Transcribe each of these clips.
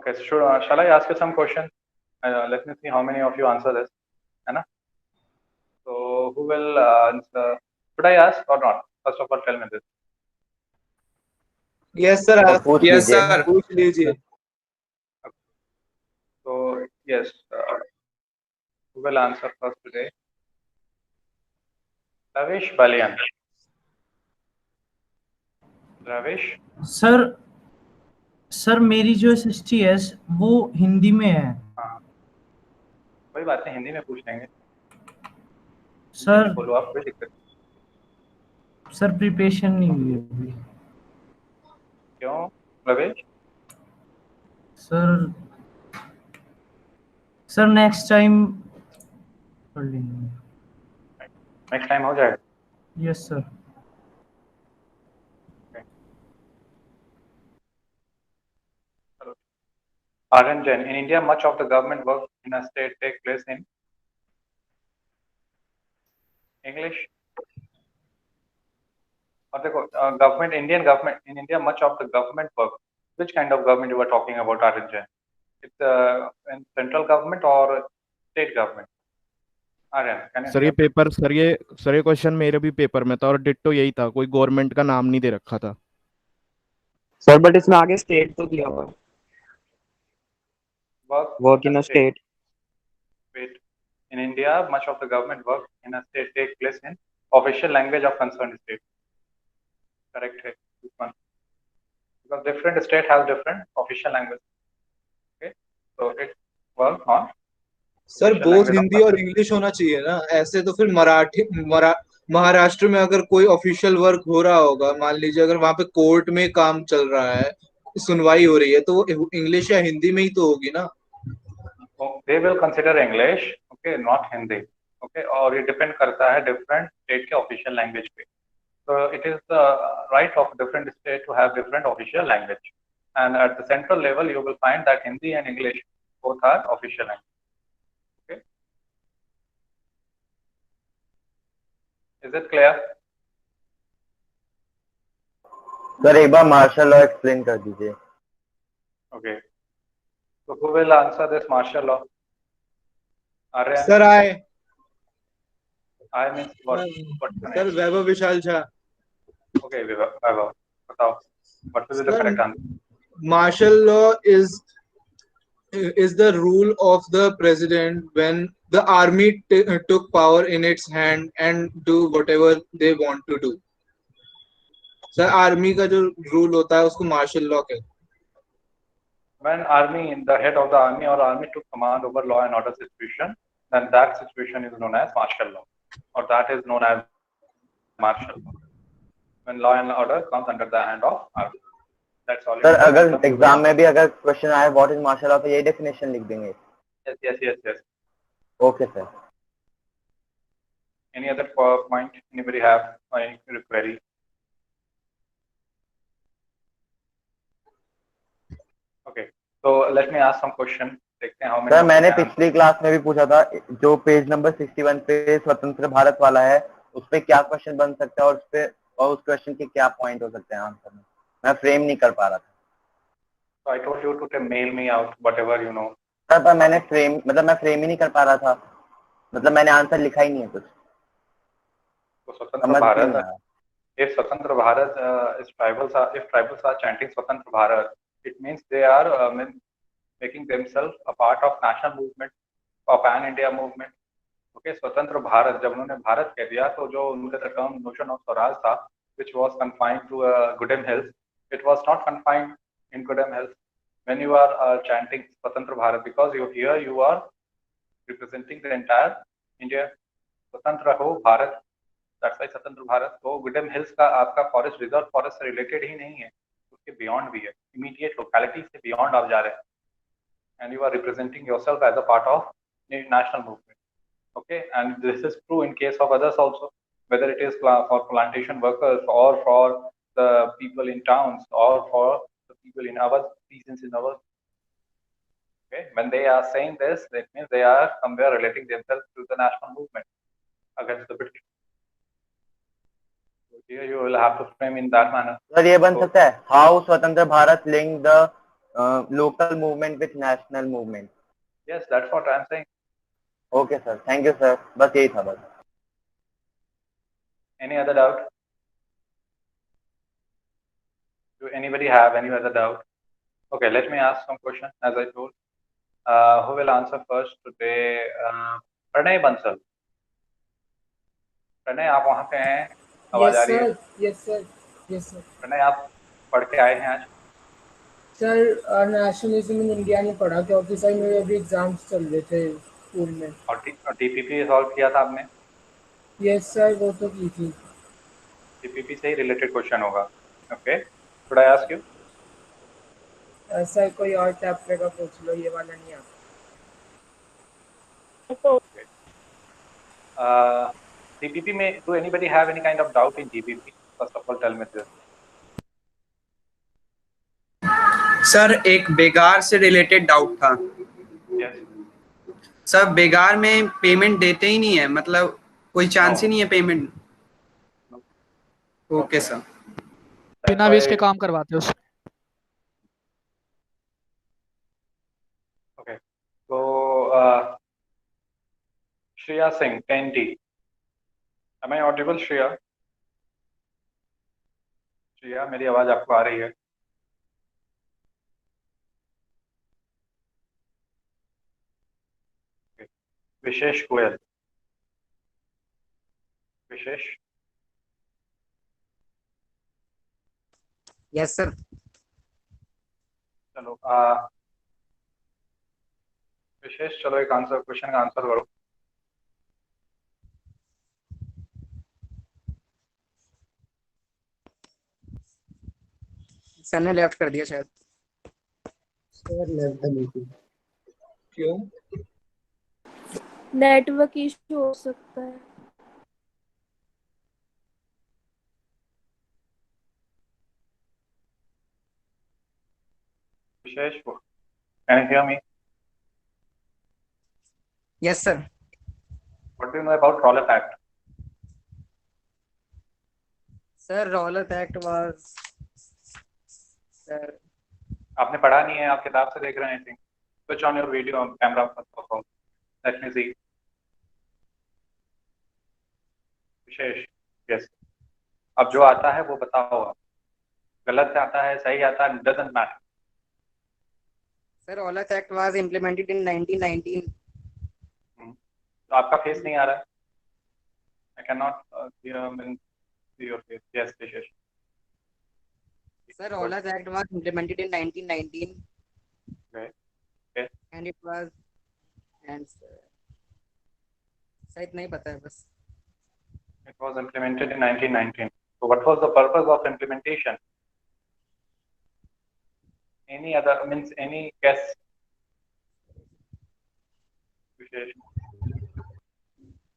Okay, shall I ask you some question? Let me see how many of you answer this. है ना? So who will answer? Should I ask or not? First of all, tell me this. Yes sir, sir पूछ Yes, लीजिए। sir. पूछ लीजिए। So yes, who will answer first today? Ravish Balian. Ravish. Sir मेरी जो SST है वो हिंदी में है। हाँ, कोई बात नहीं, हिंदी में पूछ लेंगे। सर बोलो आप, कोई दिक्कत नहीं। सर प्रिपरेशन नहीं हुई अभी। क्यों रविश? सर नेक्स्ट टाइम कर लेंगे। नेक्स्ट टाइम हो जाएगा। Yes sir. Aryan Jain. In India, much of the government work in a state take place in English. और देखो, government, Indian government in India, much of the government work. Which kind of government you were talking about, Aryan Jain? It's in central government or state government? Aryan, can you? Sir ये paper sir ये question मेरे भी paper में था और ditto यही था, कोई गवर्नमेंट का नाम नहीं दे रखा था सर बट इसमें आगे स्टेट तो दिया हुआ है। Work in a state. Wait. In India, much of the government work in a state take place in official language of concerned state. Correct है this one. Because different state have different official language. Okay, so it work on. Sir official both language of Hindi और English होना चाहिए ना, ऐसे तो फिर महाराष्ट्र में अगर कोई ऑफिशियल वर्क हो रहा होगा, मान लीजिए अगर वहां पे कोर्ट में काम चल रहा है, सुनवाई हो रही है, तो वो इंग्लिश या हिंदी में ही तो होगी ना। They will consider English, okay, not Hindi, okay, और ये depend करता है different state के official language पे. So it is the right of different state to have different official language, and at the central level you will find that Hindi and English both are official language. Okay, is it clear? Sir एक बार martial law explain कर दीजिए। Okay, so who will answer this martial law? Aryan? Sir I means what? Sir Vaibhav Vishal Jha. Okay, Vaibhav, बताओ. What will be the correct answer? Martial law is the rule of the president when the army took power in its hand and do whatever they want to do. Sir army का जो rule होता है उसको martial law कहते हैं। When army, the head of the army or army took command over law and order situation, then that situation is known as martial law, or that is known as martial law. When law and order comes under the hand of army. That's all. Sir अगर exam में भी अगर question आए what is martial law तो यही definition लिख देंगे। Yes. Okay sir. Any other point? Anybody have any query? Okay, so let me ask some question. देखते हैं how many. सर मैंने पिछली क्लास में भी पूछा था, जो पेज नंबर 61 पे स्वतंत्र भारत वाला है उस पे क्या क्वेश्चन बन सकता है और उस क्वेश्चन के क्या पॉइंट हो सकते हैं आंसर में, मैं फ्रेम नहीं कर पा रहा था। So I told you to mail me out whatever you know. Sir पर मैंने मैं फ्रेम ही नहीं कर पा रहा था, मतलब मैंने आंसर लिखा ही नहीं है कुछ। तो स्वतंत्र भारत, if स्वतंत्र Bharat if tribals are chanting स्वतंत्र Bharat, it means they are making themselves a part of national movement, of pan India movement. Okay, स्वतंत्र भारत, जब उन्होंने भारत कह दिया तो जो उनका term notion of स्वराज था, which was confined to Goodham Hills, it was not confined in Goodham Hills. When you are chanting स्वतंत्र Bharat, because you are representing the entire India. स्वतंत्र हो भारत, that's why स्वतंत्र भारत। तो Goodham Hills का आपका forest reserve forest से related ही नहीं है, उसके बियॉन्ड भी है, इमीडिएट लोकेलिटी से बियॉन्ड आप जा रहे हैं, and you are representing yourself as a part of national movement. Okay, and this is true in case of others also, whether it is for plantation workers or for the people in towns or for the people in our regions in our. Okay, when they are saying this, that means they are somewhere relating themselves to the national movement against the British. So here you will have to frame in that manner. Sir ये बन सकता है, how स्वतंत्र Bharat link the local movement with national movement. Yes, that's what I'm saying. Okay sir, thank you sir, बस यही था बस. Any other doubt? Do anybody have any other doubt? Okay, let me ask some question. As I told, who will answer first today? Pranay Bansal. Pranay, आप वहाँ पे हैं? आवाज आ रही है? Yes sir. प्रणय, आप पढ़ के आए हैं आज? सर नेशनलिज्म इन इंडिया नहीं पढ़ा क्योंकि सर मेरे अभी एग्जाम्स चल रहे थे स्कूल में. और टीपीपी सॉल्व किया था आपने? यस सर, वो तो की थी. टीपीपी से ही रिलेटेड क्वेश्चन होगा. Okay, should I ask you? Sir कोई और चैप्टर का पूछ लो, ये वाला नहीं आता. TPP में, do anybody have any kind of doubt in TPP? First of all, tell me this. Sir एक बेगार से रिलेटेड डाउट था. Yes. सर बेगार में पेमेंट देते ही नहीं है, मतलब कोई चांस ही नहीं है पेमेंट. Okay sir. बिना वेज के काम करवाते हो. Okay. So Shreya Singh, 10D. Am I audible, Shreya? Shreya, मेरी आवाज आपको आ रही है? Okay. Vishesh Goyal. Vishesh. Yes sir. चलो विशेष, चलो एक आंसर, क्वेश्चन का आंसर करो. सर ने लेफ्ट कर दिया शायद. सर लेफ्ट क्यों? नेटवर्क इशू हो सकता है. Vishesh, can you hear me? Yes sir. What do you know about Rowlatt Act? Sir Rowlatt Act was, sir आपने पढ़ा नहीं है, आप किताब से देख रहे हैं. I think. Switch on your video on camera first of all. Let me see. Wishes, yes. अब जो आता है वो बताओ. गलत आता है, सही आता है, doesn't matter. Sir Rowlatt Act was implemented in 1919. तो आपका फेस नहीं आ रहा है. I cannot see your face. Yes, wishes. Sir, Rowlatt Act was implemented in 1919. Okay. Okay. And it was, and शायद नहीं पता है बस. It was implemented in 1919. So what was the purpose of implementation? Any other, means any guess? Vishesh.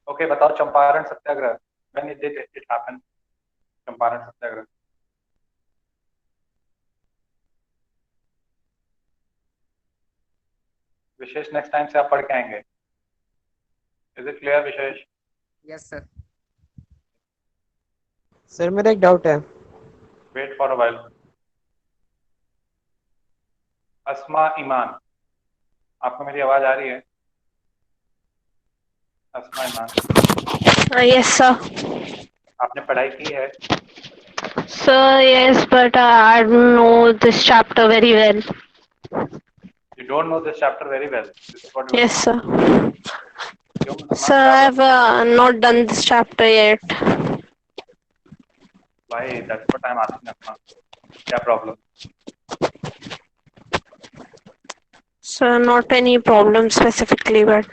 Okay, बताओ. Champaran Satyagraha. When did it happen? Champaran Satyagraha. Vishesh, next time से आप पढ़ के आएंगे. Is it clear Vishesh? Yes sir. Sir मेरा एक डाउट है. Wait for a while. Asma Iman, आपको मेरी आवाज आ रही है? अस्मा ईमान. Yes sir. आपने पढ़ाई की है? Sir yes, but I don't know this chapter very well. You don't know this chapter very well. This is what you Yes sir. क्यों, अस्मा, Sir, क्या I have not done this chapter yet. Why? That's what I'm asking, Asma. क्या problem? Sir, not any problem specifically, but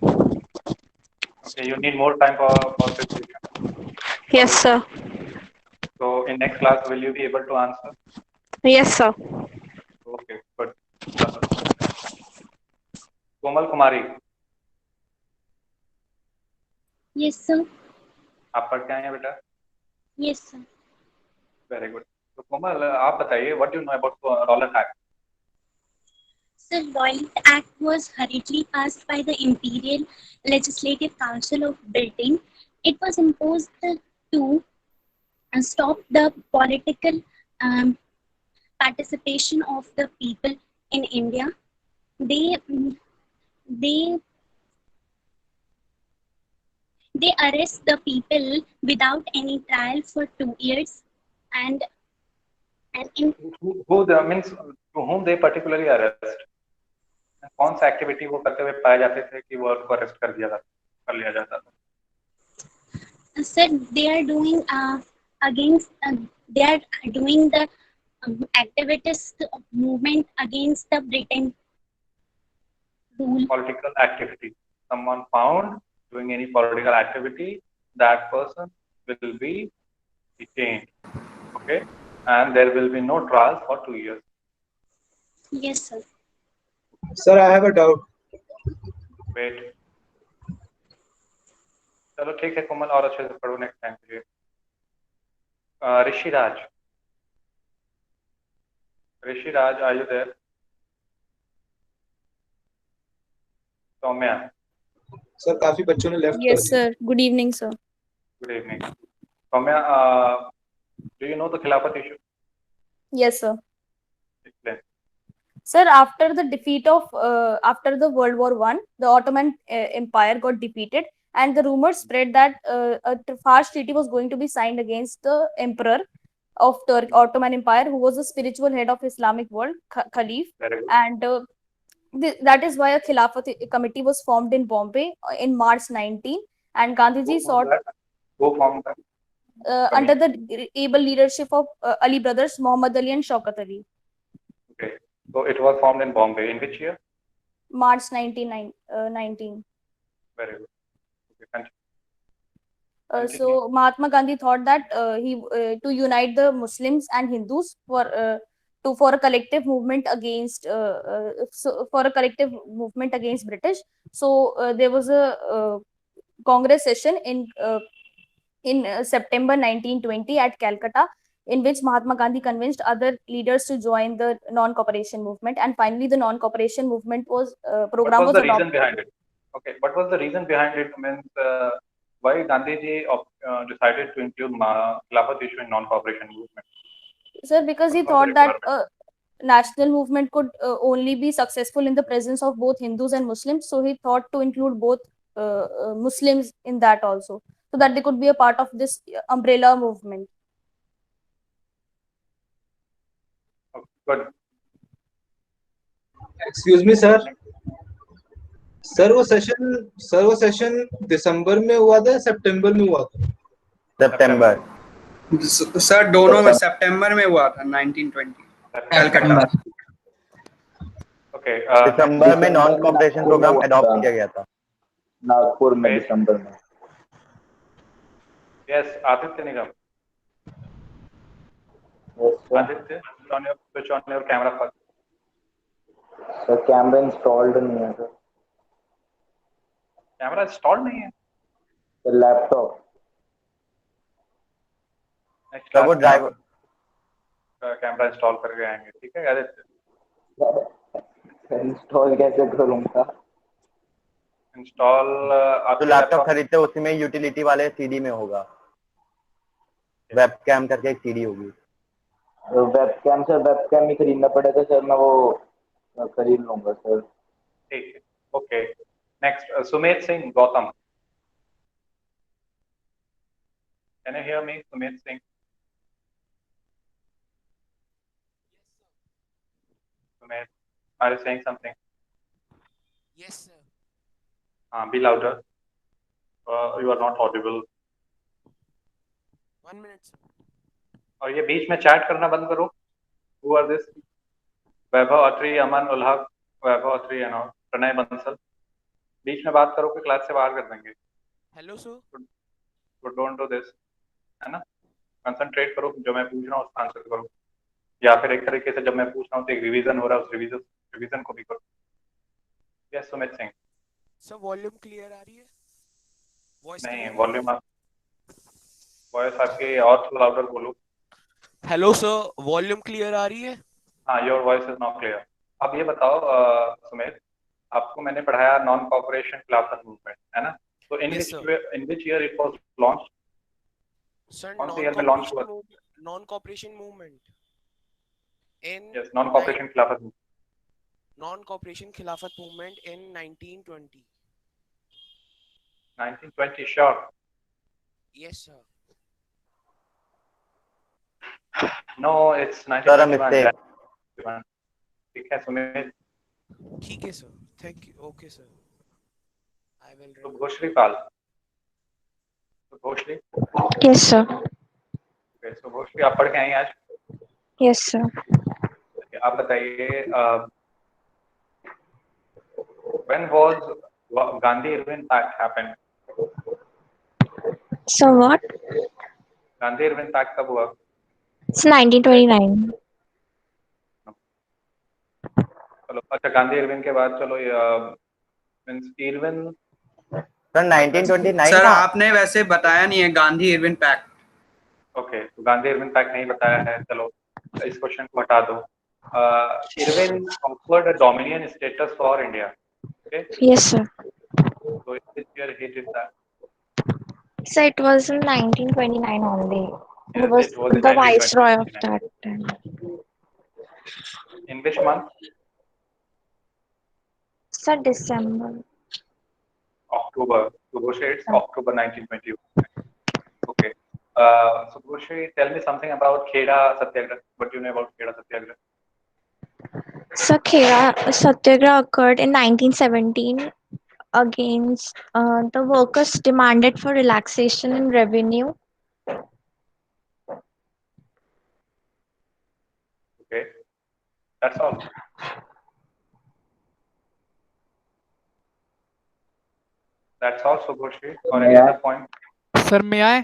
Okay, you need more time for preparation. yes sir. So in next class, will you be able to answer? Yes sir. Okay, good. Komal Kumari. Yes sir. आप पढ़ के आए हैं बेटा? Yes sir. Very good. तो कोमल, आप बताइए, what do you know about Rowlatt Act? Sir, Rowlatt Act was hurriedly passed by the Imperial Legislative Council of Britain. It was imposed to stop the political participation of the people in India. They they they arrest the people without any trial for 2 years, and in who the means to whom they particularly arrest? कौन सा activity वो करते हुए पाए जाते थे कि वो उनको अरेस्ट कर लिया जाता था? sir, they are doing against they are doing the activist movement against the Britain rule. Political activity. Someone found doing any political activity, that person will be detained. Okay, and there will be no trial for 2 years. Yes, sir. Sir, I have a doubt. Wait. चलो ठीक है कोमल, और अच्छे से पढ़ो next time के लिए. Rishiraj, are you there? Saumya. Sir काफी बच्चों ने left Yes, sir. Good evening, sir. Good evening. Saumya, do you know the Khilafat issue? Yes, sir. Explain. Sir, after the defeat of after the World War I, the Ottoman Empire got defeated, and the rumors spread that a Fars treaty was going to be signed against the emperor of the Ottoman Empire, who was the spiritual head of Islamic world, Khalif. And that is why a Khilafat committee was formed in Bombay in March 19, and Gandhiji sought Who formed that? under the able leadership of Ali brothers, Muhammad Ali and Shaukat Ali. Okay, so it was formed in Bombay. In which year? March 1919. Very good. Okay, continue. So Mahatma Gandhi thought that to unite the Muslims and Hindus for a collective movement against British. So there was a Congress session in September 1920 at Calcutta, in which Mahatma Gandhi convinced other leaders to join the non-cooperation movement, and finally the non-cooperation movement was program What was the reason adopted. behind it? Okay, what was the reason behind it? Means why Gandhiji decided to include Khilafat issue in non-cooperation movement? Sir, because he thought that national movement could only be successful in the presence of both Hindus and Muslims, so he thought to include both Muslims in that also, so that they could be a part of this umbrella movement. Okay, good. Excuse me, sir. Sir वो session दिसंबर में हुआ था, सितंबर में हुआ था? सितंबर. Sir दोनों में सितंबर में हुआ था 1920 कलकत्ता. Okay. दिसंबर में नॉन कॉपरेशन प्रोग्राम अडॉप्ट किया गया था नागपुर में दिसंबर में. Yes, Aditya Nigam. Aditya, switch on your camera first. Sir camera installed नहीं है सर. कैमरा इंस्टॉल नहीं है? लैपटॉप. सर वो ड्राइवर कैमरा इंस्टॉल करके आएंगे, ठीक है आदित्य? इंस्टॉल कैसे करूंगा? इंस्टॉल तो लैपटॉप खरीदते उसी में यूटिलिटी वाले सीडी में होगा. वेबकैम करके एक सीडी होगी. वेबकैम सर, वेबकैम ही खरीदना पड़ेगा सर. मैं वो खरीद लूंगा सर. ठीक है. Okay, next Sumedh Singh Gautam. Can you hear me? Sumedh Singh. Sumed, are you saying something? Yes, sir. Be louder. You are not audible. 1 minute, sir. और ये बीच में चैट करना बंद करो. Who are this? Vaibhav Atri, Aman Ulhaq, Vaibhav Atri and Pranay Bansal. बीच में बात करो कि क्लास से बाहर कर देंगे. Hello, sir. But don't do this. है ना? कंसंट्रेट करो, जो मैं पूछ रहा हूँ उसका आंसर करो, या फिर एक तरीके से जब मैं पूछ रहा हूँ तो एक रिवीजन हो रहा है, उस रिवीजन को भी करो. Yes Sumit Singh. Sir volume clear आ रही है? वॉइस नहीं, वॉइस आपकी और थोड़ा लाउडर बोलो. हेलो सर, वॉल्यूम क्लियर आ रही है? हाँ, your voice is not clear. अब ये बताओ सुमित, आपको मैंने पढ़ाया नॉन कॉपरेशन खिलाफत मूवमेंट, है ना? तो in which year it was launched? Sir कौन से ईयर में लॉन्च हुआ? Non cooperation movement in Yes, non-cooperation khilafat movement. non-cooperation khilafat movement in 1920? 1920, sure. Yes, sir. No, it's Sir, a 1921. mistake. ठीक है सुमित. ठीक है sir. Thank you. Okay, sir. I will remember. Subhoshree Pal. Subhoshree. Yes, sir. Okay, Subhoshree आप पढ़ के आई आज. Yes, sir. आप बताइए when was Gandhi Irwin Pact happened? So what? Gandhi Irwin Pact कब हुआ? It's 1929. चलो अच्छा गांधी इरविन के बाद चलो मींस इरविन सर 1929 सर था। आपने वैसे बताया नहीं है गांधी इरविन पैक्ट. ओके तो गांधी इरविन पैक्ट नहीं बताया है. चलो इस क्वेश्चन को हटा दो. Irwin offered a dominion status for India. Okay Yes, sir. so this year he did that. So it was in 1929 only. He Yes, was it was in the viceroy of 1929. that time. In which month? Sir, December. October. Subhoshi, it's October 1921. Okay. Subhoshi, tell me something about Kheda Satyagraha. What do you know about Kheda Satyagraha? So Khera Satyagraha occurred in 1917 against the workers demanded for relaxation in revenue. Okay. That's all. That's all, Subhoshi. Or any other point? Sir, may I?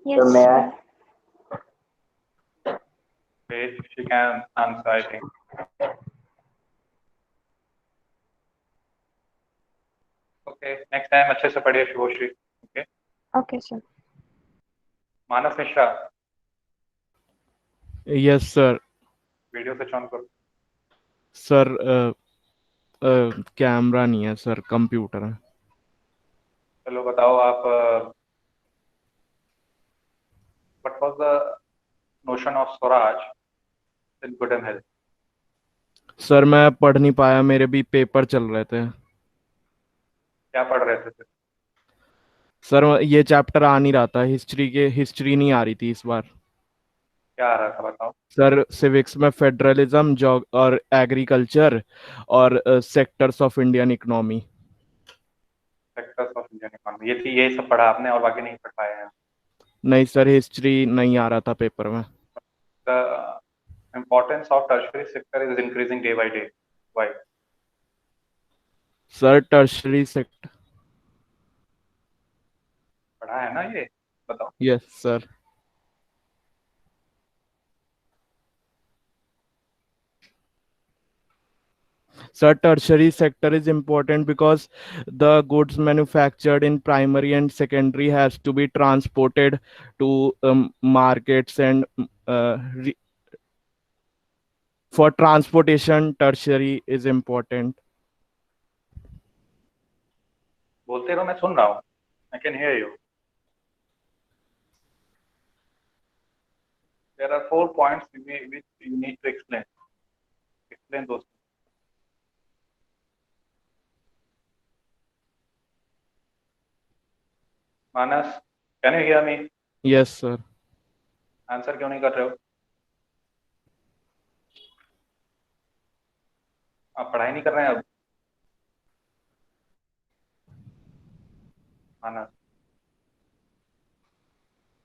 Yes. Sir, may I? Okay, she can answer, I think. Okay, next time अच्छे से पढ़िए Shubhashri. Okay. Okay, sir. Manas Mishra. Yes sir. Video switch on करो. Sir camera नहीं है sir, computer है. चलो बताओ आप. What was the notion of Swaraj in good and health? Sir मैं पढ़ नहीं पाया, मेरे भी पेपर चल रहे थे. क्या पढ़ रहे थे? सर ये चैप्टर आ नहीं रहा था, हिस्ट्री नहीं आ रही थी इस बार. क्या आ रहा था बताओ. सर सिविक्स में फेडरलिज्म और एग्रीकल्चर और sectors of Indian economy. Sectors of Indian economy ये सब पढ़ा आपने और बाकी नहीं पढ़ पाए हैं? नहीं सर, हिस्ट्री नहीं आ रहा था पेपर में. The importance of tertiary sector is increasing day by day. Why? Sir tertiary sector पढ़ा है ना ये, बताओ. Yes sir. Sir, tertiary sector is important because the goods manufactured in primary and secondary has to be transported to markets, and for transportation, tertiary is important. बोलते रहो, मैं सुन रहा हूँ. I can hear you. There are 4 points which you need to explain. Explain those. Manas, can you hear me? Yes, sir. Answer क्यों नहीं कर रहे हो? आप पढ़ाई नहीं कर रहे हैं अब? मानस,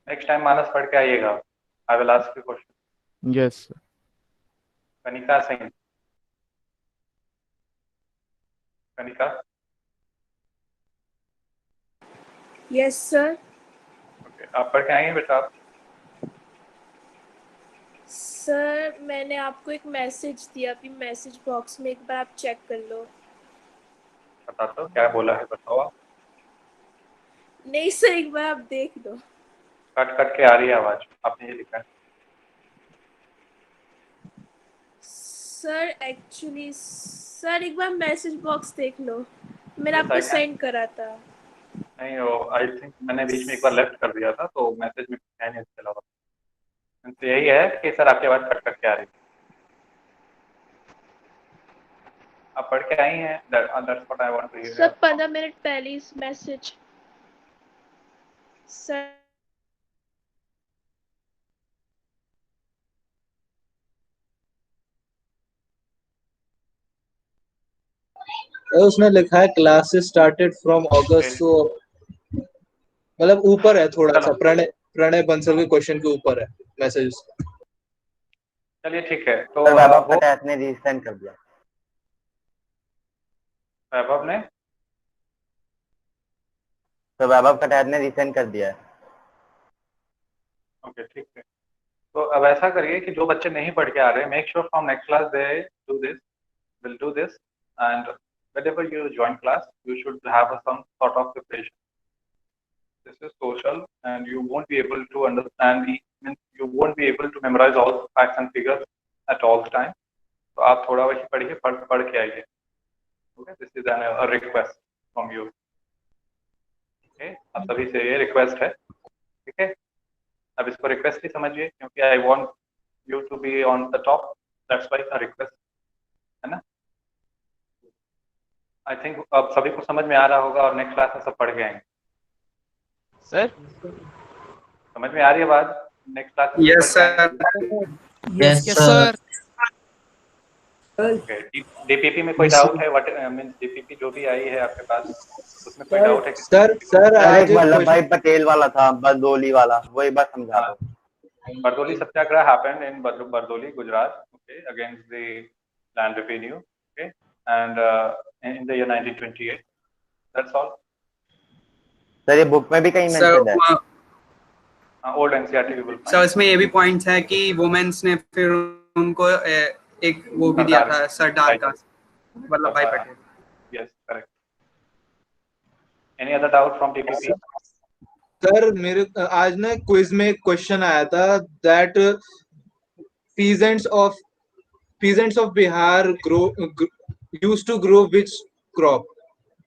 नेक्स्ट टाइम मानस पढ़ के आइएगा. I will ask you question. Yes, sir. Kanika Singh. Kanika. Yes sir. Okay, आप पढ़ के आएंगे बेटा? आप सर मैंने आपको एक मैसेज दिया अभी मैसेज बॉक्स में, एक बार आप चेक कर लो. बता दो क्या बोला है, बताओ आप. नहीं सर, एक बार आप देख लो. कट कट के आ रही है आवाज. आपने ये लिखा है. सर एक्चुअली सर एक बार मैसेज बॉक्स देख लो, मैंने Yes, आपको I can. सेंड करा था. नहीं, वो आई थिंक मैंने बीच में एक बार लेफ्ट कर दिया था तो मैसेज में है नहीं इसके अलावा. तो यही है कि सर आपकी आवाज कट कट के आ रही है। आप पढ़ के आई हैं, that's what I want to hear. Sir 15 minute पहले इस मैसेज सर उसमें लिखा है क्लासेस स्टार्टेड फ्रॉम अगस्त, तो मतलब ऊपर है थोड़ा सा, प्रणय बंसल के क्वेश्चन के ऊपर है मैसेज। चलिए ठीक है, तो सर वैभव पटेल ने रीसेंड कर दिया। वैभव ने तो वैभव पटेल ने रीसेंड कर दिया है। ओके ठीक है, तो अब ऐसा करिए कि जो बच्चे नहीं पढ़ के आ रहे, make sure from next class they do this, will do this, and whenever you join class you should have some sort of preparation. This is social and you won't be able to understand you won't be able to memorize all facts and figures at all the time. तो आप थोड़ा वही पढ़िए, पढ़ के आइए। Okay, this is a request from you. Okay, आप सभी से ये रिक्वेस्ट है, ठीक है। अब इसको रिक्वेस्ट ही समझिए, क्योंकि I want you to be on the top, that's why a request, है ना। आई थिंक अब सभी को समझ में आ रहा होगा और नेक्स्ट क्लास में सब पढ़ के आएंगे। सर समझ में आ रही है बात? नेक्स्ट क्लास में yes sir, yes sir. DPP में कोई डाउट है? व्हाट मींस डीपीपी जो भी आई है आपके पास, उसमें कोई डाउट है? सर एक वल्लभ भाई पटेल वाला था, बरदोली वाला, वो एक बार समझा दो। Bardoli Satyagraha happened in Bardoli, Gujarat, okay, against the land revenue, okay, and in the year 1928. That's all. Sir ये बुक में भी कहीं मेंशन है? ओल्ड एनसीईआरटी भी बोलता है। सर इसमें ये भी पॉइंट्स है कि वुमेन्स ने फिर उनको एक वो भी दिया था, सरदार का, वल्लभ भाई Patel. Yes correct. Any other doubt from DPP? Sir मेरे आज ना क्विज में एक क्वेश्चन आया था that peasants of Bihar used to grow which crop,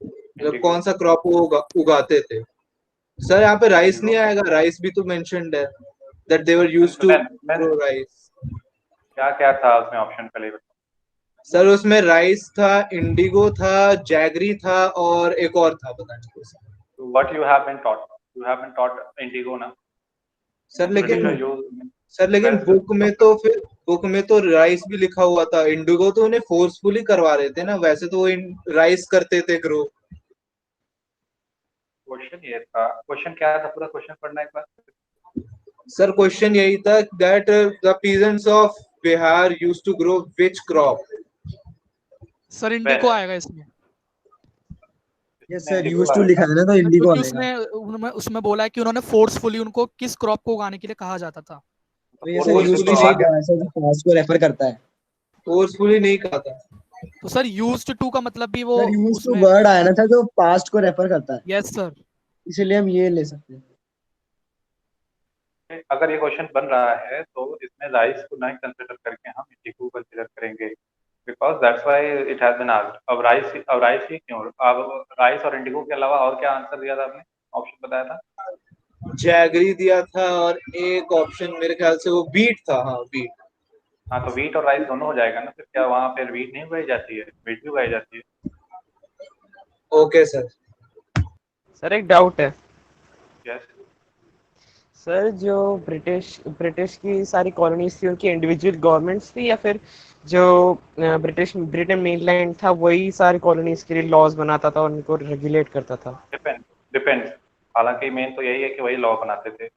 मतलब कौन सा क्रॉप वो उगाते थे। सर यहाँ पे राइस नहीं आएगा, राइस भी तो मेंशन्ड है that they were used to grow rice। क्या क्या था उसमें ऑप्शन पहले बताओ। सर उसमें राइस था, इंडिगो था, जैगरी था और एक और था, पता नहीं कौन सा। What you have been taught? You have been taught indigo ना? सर लेकिन बुक में तो राइस भी लिखा हुआ था, इंडिगो तो उन्हें फोर्सफुली करवा रहे थे ना, वैसे तो वो राइस करते थे ग्रो। क्वेश्चन ये था, क्वेश्चन क्या था? पूरा क्वेश्चन पढ़ना एक बार। सर क्वेश्चन यही था that the peasants of Bihar used to grow which crop। Sir Indigo आएगा इसमें। यस सर, यूज्ड टू लिखा है ना, तो इंडिगो आएगा। उसमें बोला है कि उन्होंने फोर्सफुली उनको किस क्रॉप को उगाने के लिए कहा जाता था। तो ये सर यूज्ड टू नहीं कहा, सर पास्ट को रेफर करता है, फोर्सफुली नहीं कहा था। तो सर यूज्ड टू का मतलब भी वो यूज्ड टू वर्ड आया ना था जो पास्ट को रेफर करता है। यस सर, इसलिए हम ये ले सकते हैं। अगर ये क्वेश्चन बन रहा है तो इसमें राइस को नहीं कंसीडर करके हम इंडिगो कंसीडर करेंगे, because that's why it has been asked. अब राइस ही क्यों? अब राइस और इंडिगो के अलावा और क्या आंसर दिया था आपने? ऑप्शन बताया था? जैगरी दिया था और एक ऑप्शन मेरे ख्याल से वो बीट था। हाँ बीट। हाँ तो वीट और राइस दोनों हो जाएगा ना फिर। क्या वहाँ पे वीट नहीं उगाई जाती है? वीट भी उगाई जाती है। Okay sir. सर एक डाउट है। यस सर जो ब्रिटिश की सारी कॉलोनीज थी उनकी इंडिविजुअल गवर्नमेंट्स थी, या फिर जो ब्रिटेन मेनलैंड था वही सारी कॉलोनीज के लिए लॉज बनाता था और उनको रेगुलेट करता था? डिपेंड्स। हालांकि मेन तो यही है कि वही लॉ बनाते थे,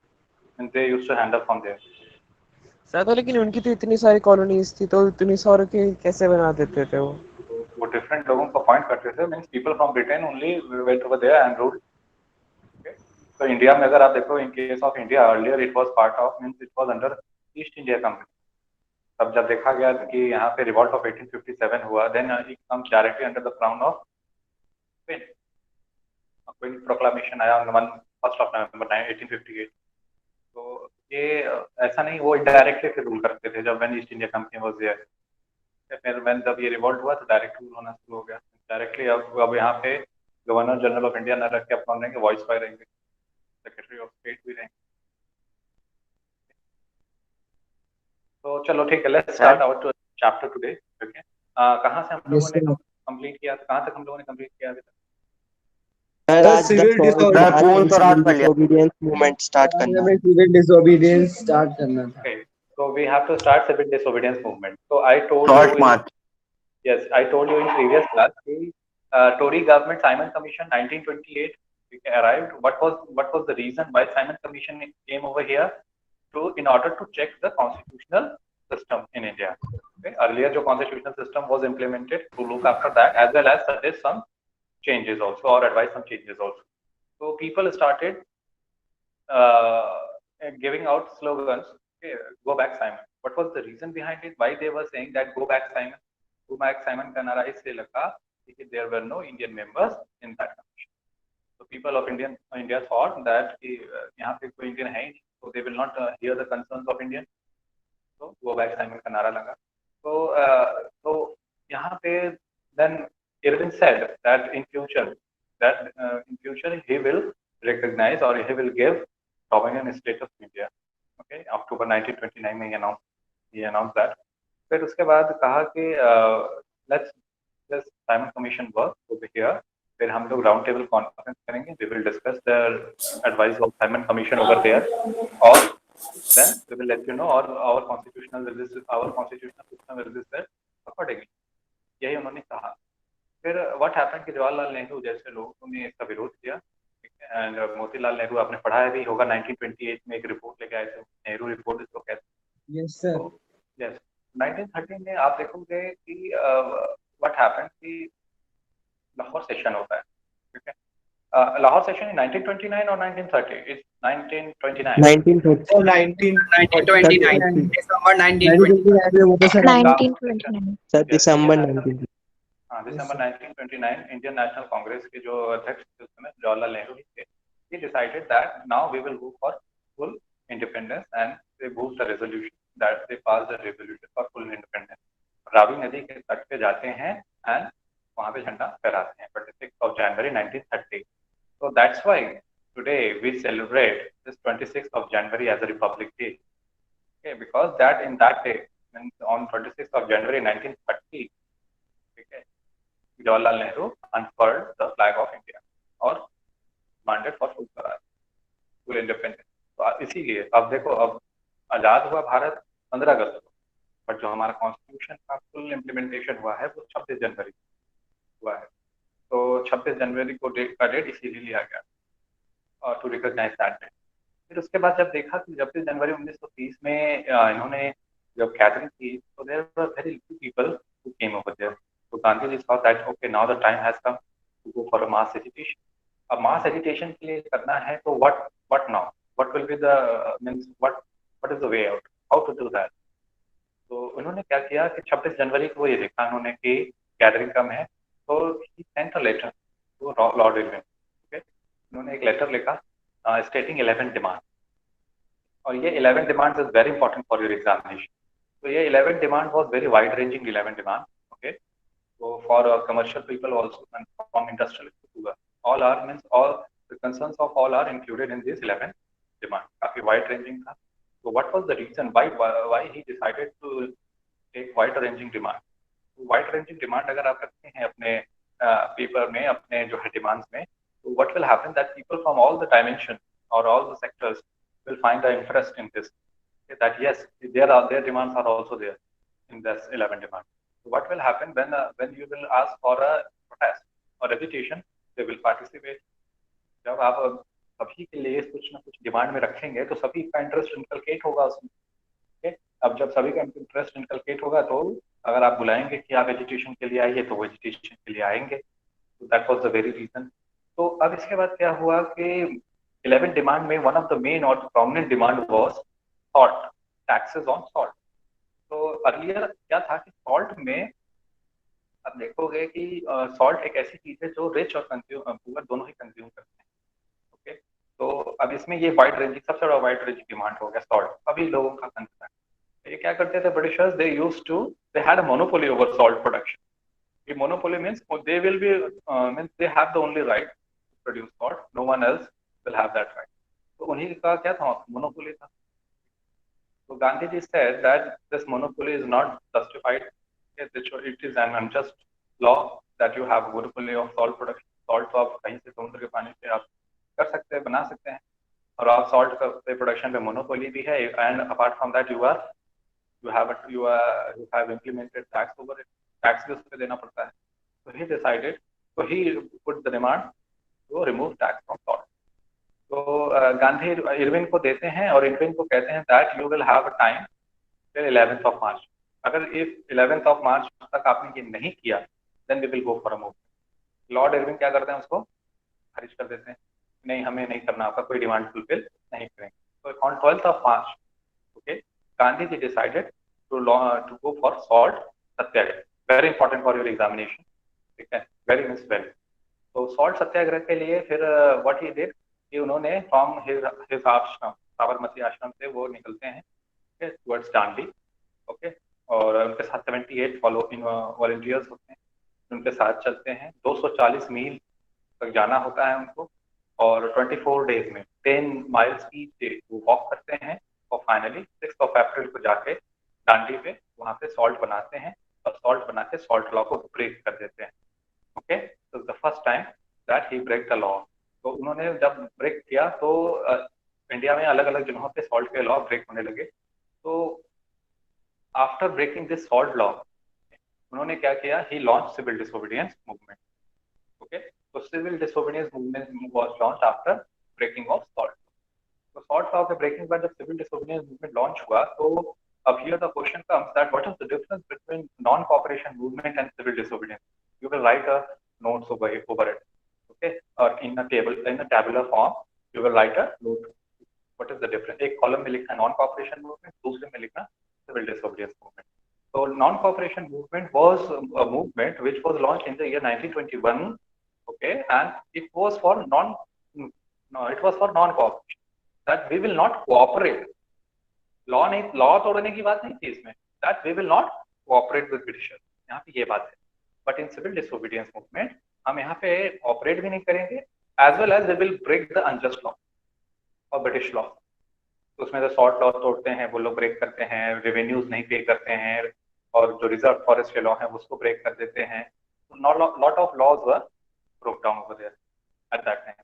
they used to handle from there. Sir तो लेकिन उनकी तो इतनी सारी कॉलोनीज थी, तो इतनी सारी के कैसे बना देते थे वो डिफरेंट लोगों को अपॉइंट करते थे। Means people from Britain only went over there and ruled. तो इंडिया में अगर आप देखो, in case of India earlier it was part of, means it was under East India Company. तब जब देखा गया कि यहाँ पे रिवॉल्ट ऑफ 1857 हुआ, then it came directly under the crown of queen. Proclamation आया ऑन 1 नवंबर 1858। तो ये ऐसा नहीं, वो इनडायरेक्टली फिर रूल करते थे जब when East India Company was there. फिर व्हेन जब ये रिवॉल्ट हुआ तो डायरेक्ट रूल होना शुरू हो गया डायरेक्टली। अब यहाँ पे गवर्नर जनरल ऑफ इंडिया न रख के अपना रहेंगे, वॉइस रॉय रहेंगे, सेक्रेटरी ऑफ स्टेट भी रहेंगे। तो चलो ठीक है, let's start our chapter today. Okay, कहाँ से हम Yes, लोगों ने sir. कंप्लीट किया, कहाँ तक हम लोगों ने कंप्लीट किया अभी तक? Sir, civil disobedience movement start करना है। civil disobedience start करना था। Okay, so we have to start civil disobedience movement. So I told Short you march. yes, I told you in previous class the Tory government Simon Commission 1928 arrived. What was the reason why Simon Commission came over here? In order to check the constitutional system in India. Okay? Earlier, the constitutional system was implemented to look after that, as well as suggest some changes also, or advise some changes also. So people started giving out slogans. Okay, go back, Simon. What was the reason behind it? Why they were saying that go back, Simon? Go back, Simon का नारा इससे लगा कि there were no Indian members in that commission. So people of India thought that यहाँ पे कोई Indian है ही नहीं, so they will not hear the concerns of Indian. So go back, Simon का नारा लगा. So यहाँ पे then Irwin said that in future he will recognize or he will give Dominion status to India. Okay, October 1929 में he announced that. फिर उसके बाद कहा कि let's Simon Commission work over here. फिर हम लोग राउंड टेबल कॉन्फ्रेंस करेंगे. We will discuss the advice of Simon Commission over there, or then we will let you know, or our constitutional system will be set accordingly. यही उन्होंने कहा. फिर what happened कि जवाहरलाल नेहरू जैसे लोगों ने इसका विरोध किया. एंड मोतीलाल नेहरू आपने पढ़ा भी होगा 1928 में एक रिपोर्ट लेके आए थे, नेहरू रिपोर्ट इसको कहते हैं. Yes, sir. यस 1913 में आप देखोगे कि व्हाट हैपेंड कि लाहौर सेशन होता है. ठीक है, लाहौर सेशन 1929 और 1930 is 1929 December 1929 sir December 1929 Indian national Congress के जो अध्यक्ष थे उस समय जवाहरलाल नेहरू थे. He decided that now we will go for full independence, and they moved the resolution that they passed the resolution for full independence. Ravi नदी के तट पे जाते हैं एंड वहां पे झंडा फहराते हैं 26th of January 1930. So that's why today we celebrate this 26th of January as a Republic Day. Okay, because that in that day, on 26th of January 1930, okay, Jawaharlal Nehru unfurled the flag of India और demanded for full Swaraj, full independence. तो इसीलिए अब देखो, अब आजाद हुआ भारत 15 अगस्त को, but जो हमारा कॉन्स्टिट्यूशन का फुल इम्प्लीमेंटेशन हुआ है वो 26 जनवरी हुआ है. तो 26 जनवरी को का डेट इसीलिए लिया गया और टू रिकॉग्नाइज दैट डेट. फिर उसके बाद जब देखा कि 26 जनवरी 1930 में इन्होंने जब गैदरिंग की तो there were very few people who came over there. तो Gandhi ji thought that okay now the time has come to go for a mass agitation. अब मास एजिटेशन के लिए करना है तो what now, what will be the means what is the way out, how to do that. तो उन्होंने क्या किया कि 26 जनवरी को ये देखा उन्होंने कि गैदरिंग कम है, तो he sent a letter to Lord Irwin. Okay, उन्होंने एक लेटर लिखा स्टेटिंग 11 डिमांड, और ये 11 demands is very important for your examination. तो ये 11 demand was very wide ranging 11 demand. Okay, so for commercial people also and from industrial all are means all the concerns of all are included in this 11 demand. काफी wide ranging था. So what was the reason why he decided to take wide ranging demand? Wide ranging demand अगर आप रखते हैं अपने paper में, अपने जो है demands में, so what will happen that people from all the dimension or all the sectors will find the interest in this, okay, that yes their demands are also there in this 11 demand. So what will happen when you will ask for a protest or agitation, they will participate. जब आप सभी के लिए कुछ ना कुछ demand में रखेंगे तो सभी का इंटरेस्ट इनकलकेट होगा उसमें. okay? अब जब सभी का इंटरेस्ट इनकलकेट होगा तो अगर आप बुलाएंगे कि आप एजिटेशन के लिए आइए तो वो एजिटेशन के लिए आएंगे. तो that was the very reason. तो अब इसके बाद क्या हुआ कि 11 डिमांड में वन ऑफ द मेन और prominent demand was salt, taxes on salt. तो अर्लियर क्या था कि सॉल्ट में आप देखोगे कि सॉल्ट एक ऐसी चीज है जो रिच और पुअर दोनों ही कंज्यूम करते हैं. ओके, तो अब इसमें ये वाइड रेंजिंग, सबसे बड़ा वाइड रेंजिंग डिमांड हो गया सॉल्ट. सभी लोगों का कंसर्न. ये क्या करते थे Britishers, they had a monopoly over salt production. ये monopoly means they will be means they have the only right to produce salt, no one else will have that right. तो उन्हीं का क्या था, मोनोपोली था. So Gandhiji said that this monopoly is not justified. It is an unjust law that you have monopoly of salt production. Salt तो आप कहीं से समुद्र के पानी से आप कर सकते हैं, बना सकते हैं, और आप सॉल्ट पे प्रोडक्शन पे मोनोपोली भी है. And apart from that you have implemented tax over it. Tax भी उस पे देना पड़ता है. So he decided, so he put the demand to remove tax from salt. तो गांधी इरविन को देते हैं और इरविन को कहते हैं that you will have a time till 11th of March. अगर इफ 11th of March तक आपने ये नहीं किया then we will go for a move. Lord Irwin क्या करते हैं, उसको खारिज कर देते हैं, नहीं हमें नहीं करना, आपका कोई डिमांड फुलफिल नहीं करेंगे. तो on 12th of March, okay, Gandhi ji decided to go for salt Satyagraha. Very important for your examination, ठीक है, वेरी मीन्स वेरी. तो सॉल्ट सत्याग्रह के लिए फिर व्हाट ही डिड कि उन्होंने फ्रॉम हिज आश्रम, साबरमती आश्रम से वो निकलते हैं टुवर्ड्स दांडी, ओके, और उनके साथ 78 वॉलंटियर्स होते हैं, उनके साथ चलते हैं. 240 मील तक जाना होता है उनको, और 24 डेज में 10 माइल्स ईच डे वो वॉक करते हैं, और फाइनली 6 अप्रैल को जाके दांडी पे वहाँ पे सॉल्ट बनाते हैं, और सॉल्ट बना के सॉल्ट लॉ को ब्रेक कर देते हैं. ओके, तो the first time that he break the law. तो उन्होंने जब ब्रेक किया तो इंडिया में अलग अलग जगहों पे सॉल्ट के लॉ ब्रेक होने लगे. तो after breaking this salt law उन्होंने क्या किया, he launch civil disobedience movement. Okay, तो civil disobedience movement was launch after breaking of salt. तो सॉल्ट लॉ के ब्रेकिंग बाद जब सिविल डिसोबीडियंस मूवमेंट लॉन्च हुआ, तो अब here the question comes that what is the difference between non cooperation movement and civil disobedience. You will write a notes over it, okay, or in a tabular form you will write a note. What is the difference? एक column में लिखना non cooperation movement, दूसरे में लिखना civil disobedience movement. So non cooperation movement was a movement which was launched in the year 1921, okay, and it was for non cooperation, that we will not cooperate. Law तोड़ने की बात नहीं थी इसमें, that we will not cooperate with Britishers, यहाँ पे ये बात है. But in civil disobedience movement हम यहाँ पे ऑपरेट भी नहीं करेंगे, as well as they will break the unjust law और ब्रिटिश लॉ. तो उसमें जो सॉल्ट लॉ तोड़ते हैं वो लोग ब्रेक करते हैं, रेवेन्यूज नहीं पे करते हैं, और जो रिजर्व फॉरेस्ट के लॉ है उसको ब्रेक कर देते हैं. Lot of laws were broke down over there at that time.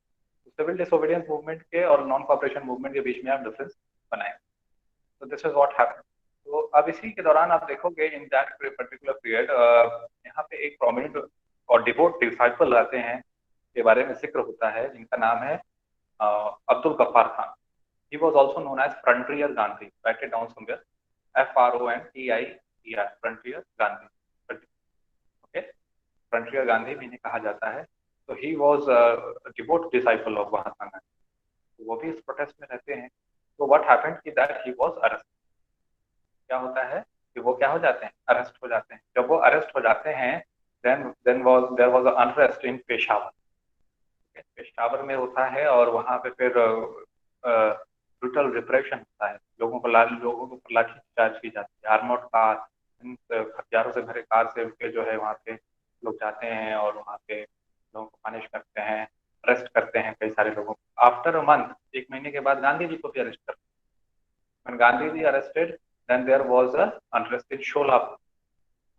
Civil disobedience movement के और नॉन कोऑपरेशन मूवमेंट के बीच में आप डिफरेंस बनाए. तो दिस इज व्हाट हैपेंड. तो अब इसी के दौरान आप देखोगे इन दैट पर्टिकुलर पीरियड यहाँ पे एक प्रोमिनेंट और डिवोट डिसाइपल आते हैं, के बारे में जिक्र होता है, जिनका नाम है Abdul Ghaffar Khan. He was also known as Frontier Gandhi. Write it down somewhere, FRONTIER, Frontier Gandhi. Okay, Frontier Gandhi भी इन्हें कहा जाता है. तो he was devout disciple of Mahatma Gandhi. वो भी इस प्रोटेस्ट में रहते हैं. तो व्हाट हैपेंड कि दैट ही वाज अरेस्ट. क्या होता है कि वो क्या हो जाते हैं, अरेस्ट हो जाते हैं. जब वो अरेस्ट हो जाते हैं then there was a unrest in Peshawar. Peshawar में होता है, और वहाँ पे फिर ब्रूटल रिप्रेशन होता है. लोगों को लाठी चार्ज की जाती है, आर्मर्ड कार, हथियारों से भरे कार से उनके जो है वहाँ पे लोग जाते हैं और वहाँ पे लोगों को पनिश करते हैं, अरेस्ट करते हैं कई सारे लोगों को. आफ्टर अ मंथ, 1 महीने के बाद गांधी जी को भी अरेस्ट करते हैं. When Gandhi ji arrested, then there was a unrest in Sholapur.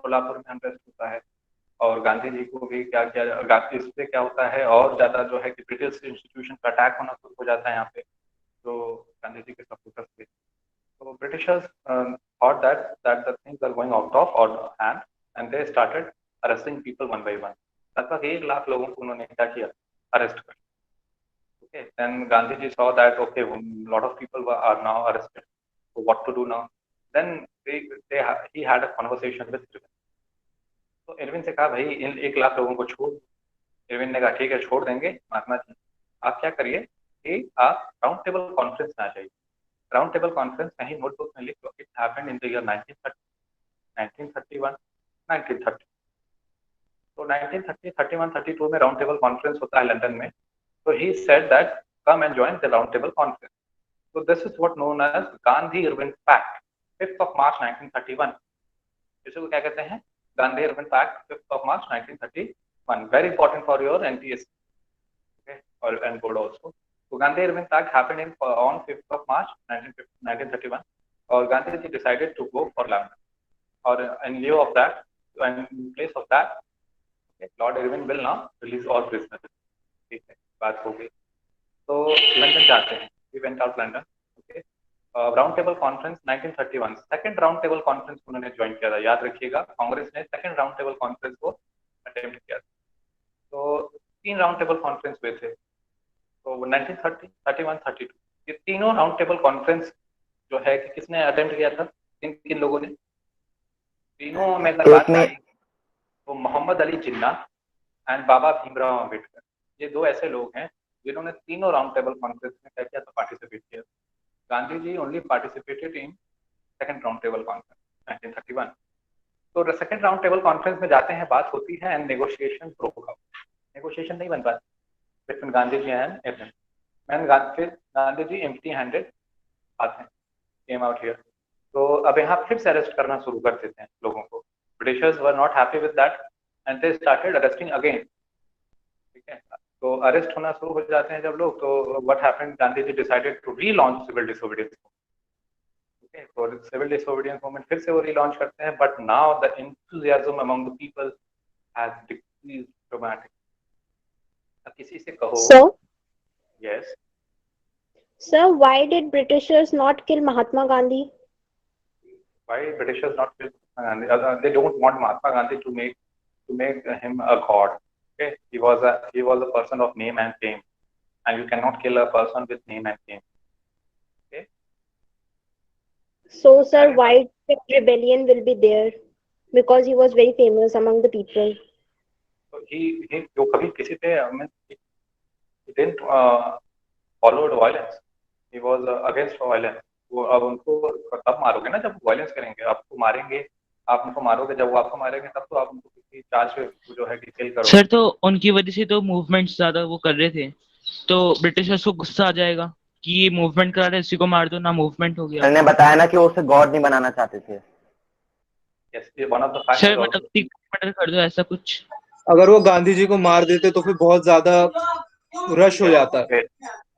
Sholapur में अनरेस्ट होता है, और गांधी जी को भी क्या किया, इससे क्या होता है और ज्यादा जो है कि ब्रिटिश इंस्टीट्यूशन का अटैक होना शुरू हो जाता है यहाँ पे, तो गांधी जी के सपोर्टर्स थे. तो Britishers thought that the things are going out of hand and they started arresting people one by one. लगभग 1 लाख लोगों को उन्होंने क्या किया, अरेस्ट कर. Okay, then Gandhi ji saw that okay, a lot of people are now arrested. So what to do now? Then he had a conversation with Irwin. तो Irwin से कहा भाई इन 1 लाख लोगों को छोड़. इरविन ने कहा ठीक है छोड़ देंगे महात्मा जी, आप क्या करिए कि आप राउंड टेबल कॉन्फ्रेंस में आ जाइए. राउंड टेबल कॉन्फ्रेंस कहीं नोटबुक में लिख लो. It happened in the year 1931, 1930. तो 1930, 31, 32 में राउंड टेबल कॉन्फ्रेंस होता है लंदन में. So he said that come and join the round table conference. So this is what known as Gandhi-Irwin Pact, 5th of March 1931. इसे क्या कहते हैं, Gandhi-Irwin Pact, 5th of March 1931. Very important for your NTS, okay, and board also. So Gandhi-Irwin Pact happened on 5th of March 1931. और Gandhi ji decided to go for London, और in lieu of that, in place of that, Lord Irwin will now release all prisoners. ठीक है, बात हो गई। तो London जाते हैं, we went out London. Okay, round table conference 1931, second round table conference उन्होंने ज्वाइन किया था। याद रखिएगा, कांग्रेस ने सेकंड राउंड टेबल कॉन्फ्रेंस को अटेम्प्ट किया था। तो 3 राउंड टेबल कॉन्फ्रेंस हुए थे, तो 1930, 31, 32, ये तीनों राउंड टेबल कॉन्फ्रेंस जो है कि किसने अटेम्प्ट किया था, किन किन लोगों ने? तीनों में अगर बात आई तो मोहम्मद अली जिन्ना एंड बाबा भीमराव अम्बेडकर, ये 2 ऐसे लोग हैं जिन्होंने तीनों राउंड टेबल कॉन्फ्रेंस में क्या किया था, पार्टिसिपेट किया। Gandhi ji only participated in second round table conference 1931। तो सेकंड राउंड टेबल कॉन्फ्रेंस में जाते हैं, बात होती है and negotiation broke out. Negotiation नहीं बन पाती between Gandhi ji and FM. फिर गांधी जी एम्प्टी हैंडेड आते हैं, केम आउट हियर। तो अब यहाँ फिर से अरेस्ट करना शुरू कर देते हैं लोगों को। Britishers were not happy with that and they started arresting again. ठीक है, तो अरेस्ट होना शुरू हो जाते हैं जब लोग, तो what happened, Gandhi ji decided to relaunch civil disobedience. Okay, तो सिविल डिसोबीडियंस मूवमेंट फिर से वो रीलॉन्च करते हैं, but now the enthusiasm among the people has decreased dramatically. अब किसी से कहो, So, yes, sir, why did Britishers not kill Mahatma Gandhi? why Britishers not kill Mahatma Gandhi? They don't want Mahatma Gandhi to make him a god. Okay, he was a person of name and fame, and you cannot kill a person with name and fame. Okay. So, sir, why did rebellion will be there? Because he was very famous among the people. So he जो कभी किसी पे he didn't followed violence. He was against violence. वो अब उनको तब मारोगे ना जब वायलेंस करेंगे, आपको मारेंगे, आप उनको मारोगे, जब वो आपको मारेंगे तब तो आप उनको किसी चार्ज पे जो है डिटेल करोगे। सर, तो उनकी वजह से तो मूवमेंट्स ज्यादा वो कर रहे थे, तो ब्रिटिशर्स को गुस्सा आ जाएगा कि ये मूवमेंट करा रहे, इसी को मार दो ना, मूवमेंट हो गया। मैंने बताया ना कि वो उसे गॉड नहीं बनाना चाहते थे। Yes, ये one of the factors sir, also. मतलब मर्डर कर दो, ऐसा कुछ। अगर वो गांधी जी को मार देते तो फिर बहुत ज्यादा रश हो जाता है।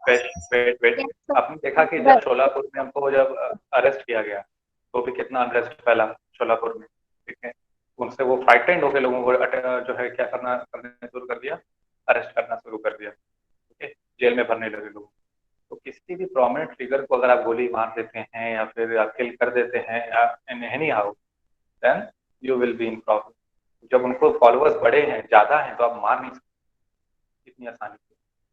वेट, आपने देखा कि जब शोलापुर में हमको जब अरेस्ट किया गया तो भी कितना अनरेस्ट फैला शोलापुर में। ठीक है, उनसे वो फ्राइटेंड होकर लोगों को जो है क्या करने शुरू कर दिया, अरेस्ट करना शुरू कर दिया। ठीक है, जेल में भरने लगे लोग। तो किसी भी प्रोमिनेंट फिगर को अगर आप गोली मार देते हैं या फिर आप किल कर देते हैं anyhow, then you will be in problem. जब उनको फॉलोअर्स बड़े हैं, ज्यादा हैं, तो आप मार नहीं सकते इतनी आसानी से।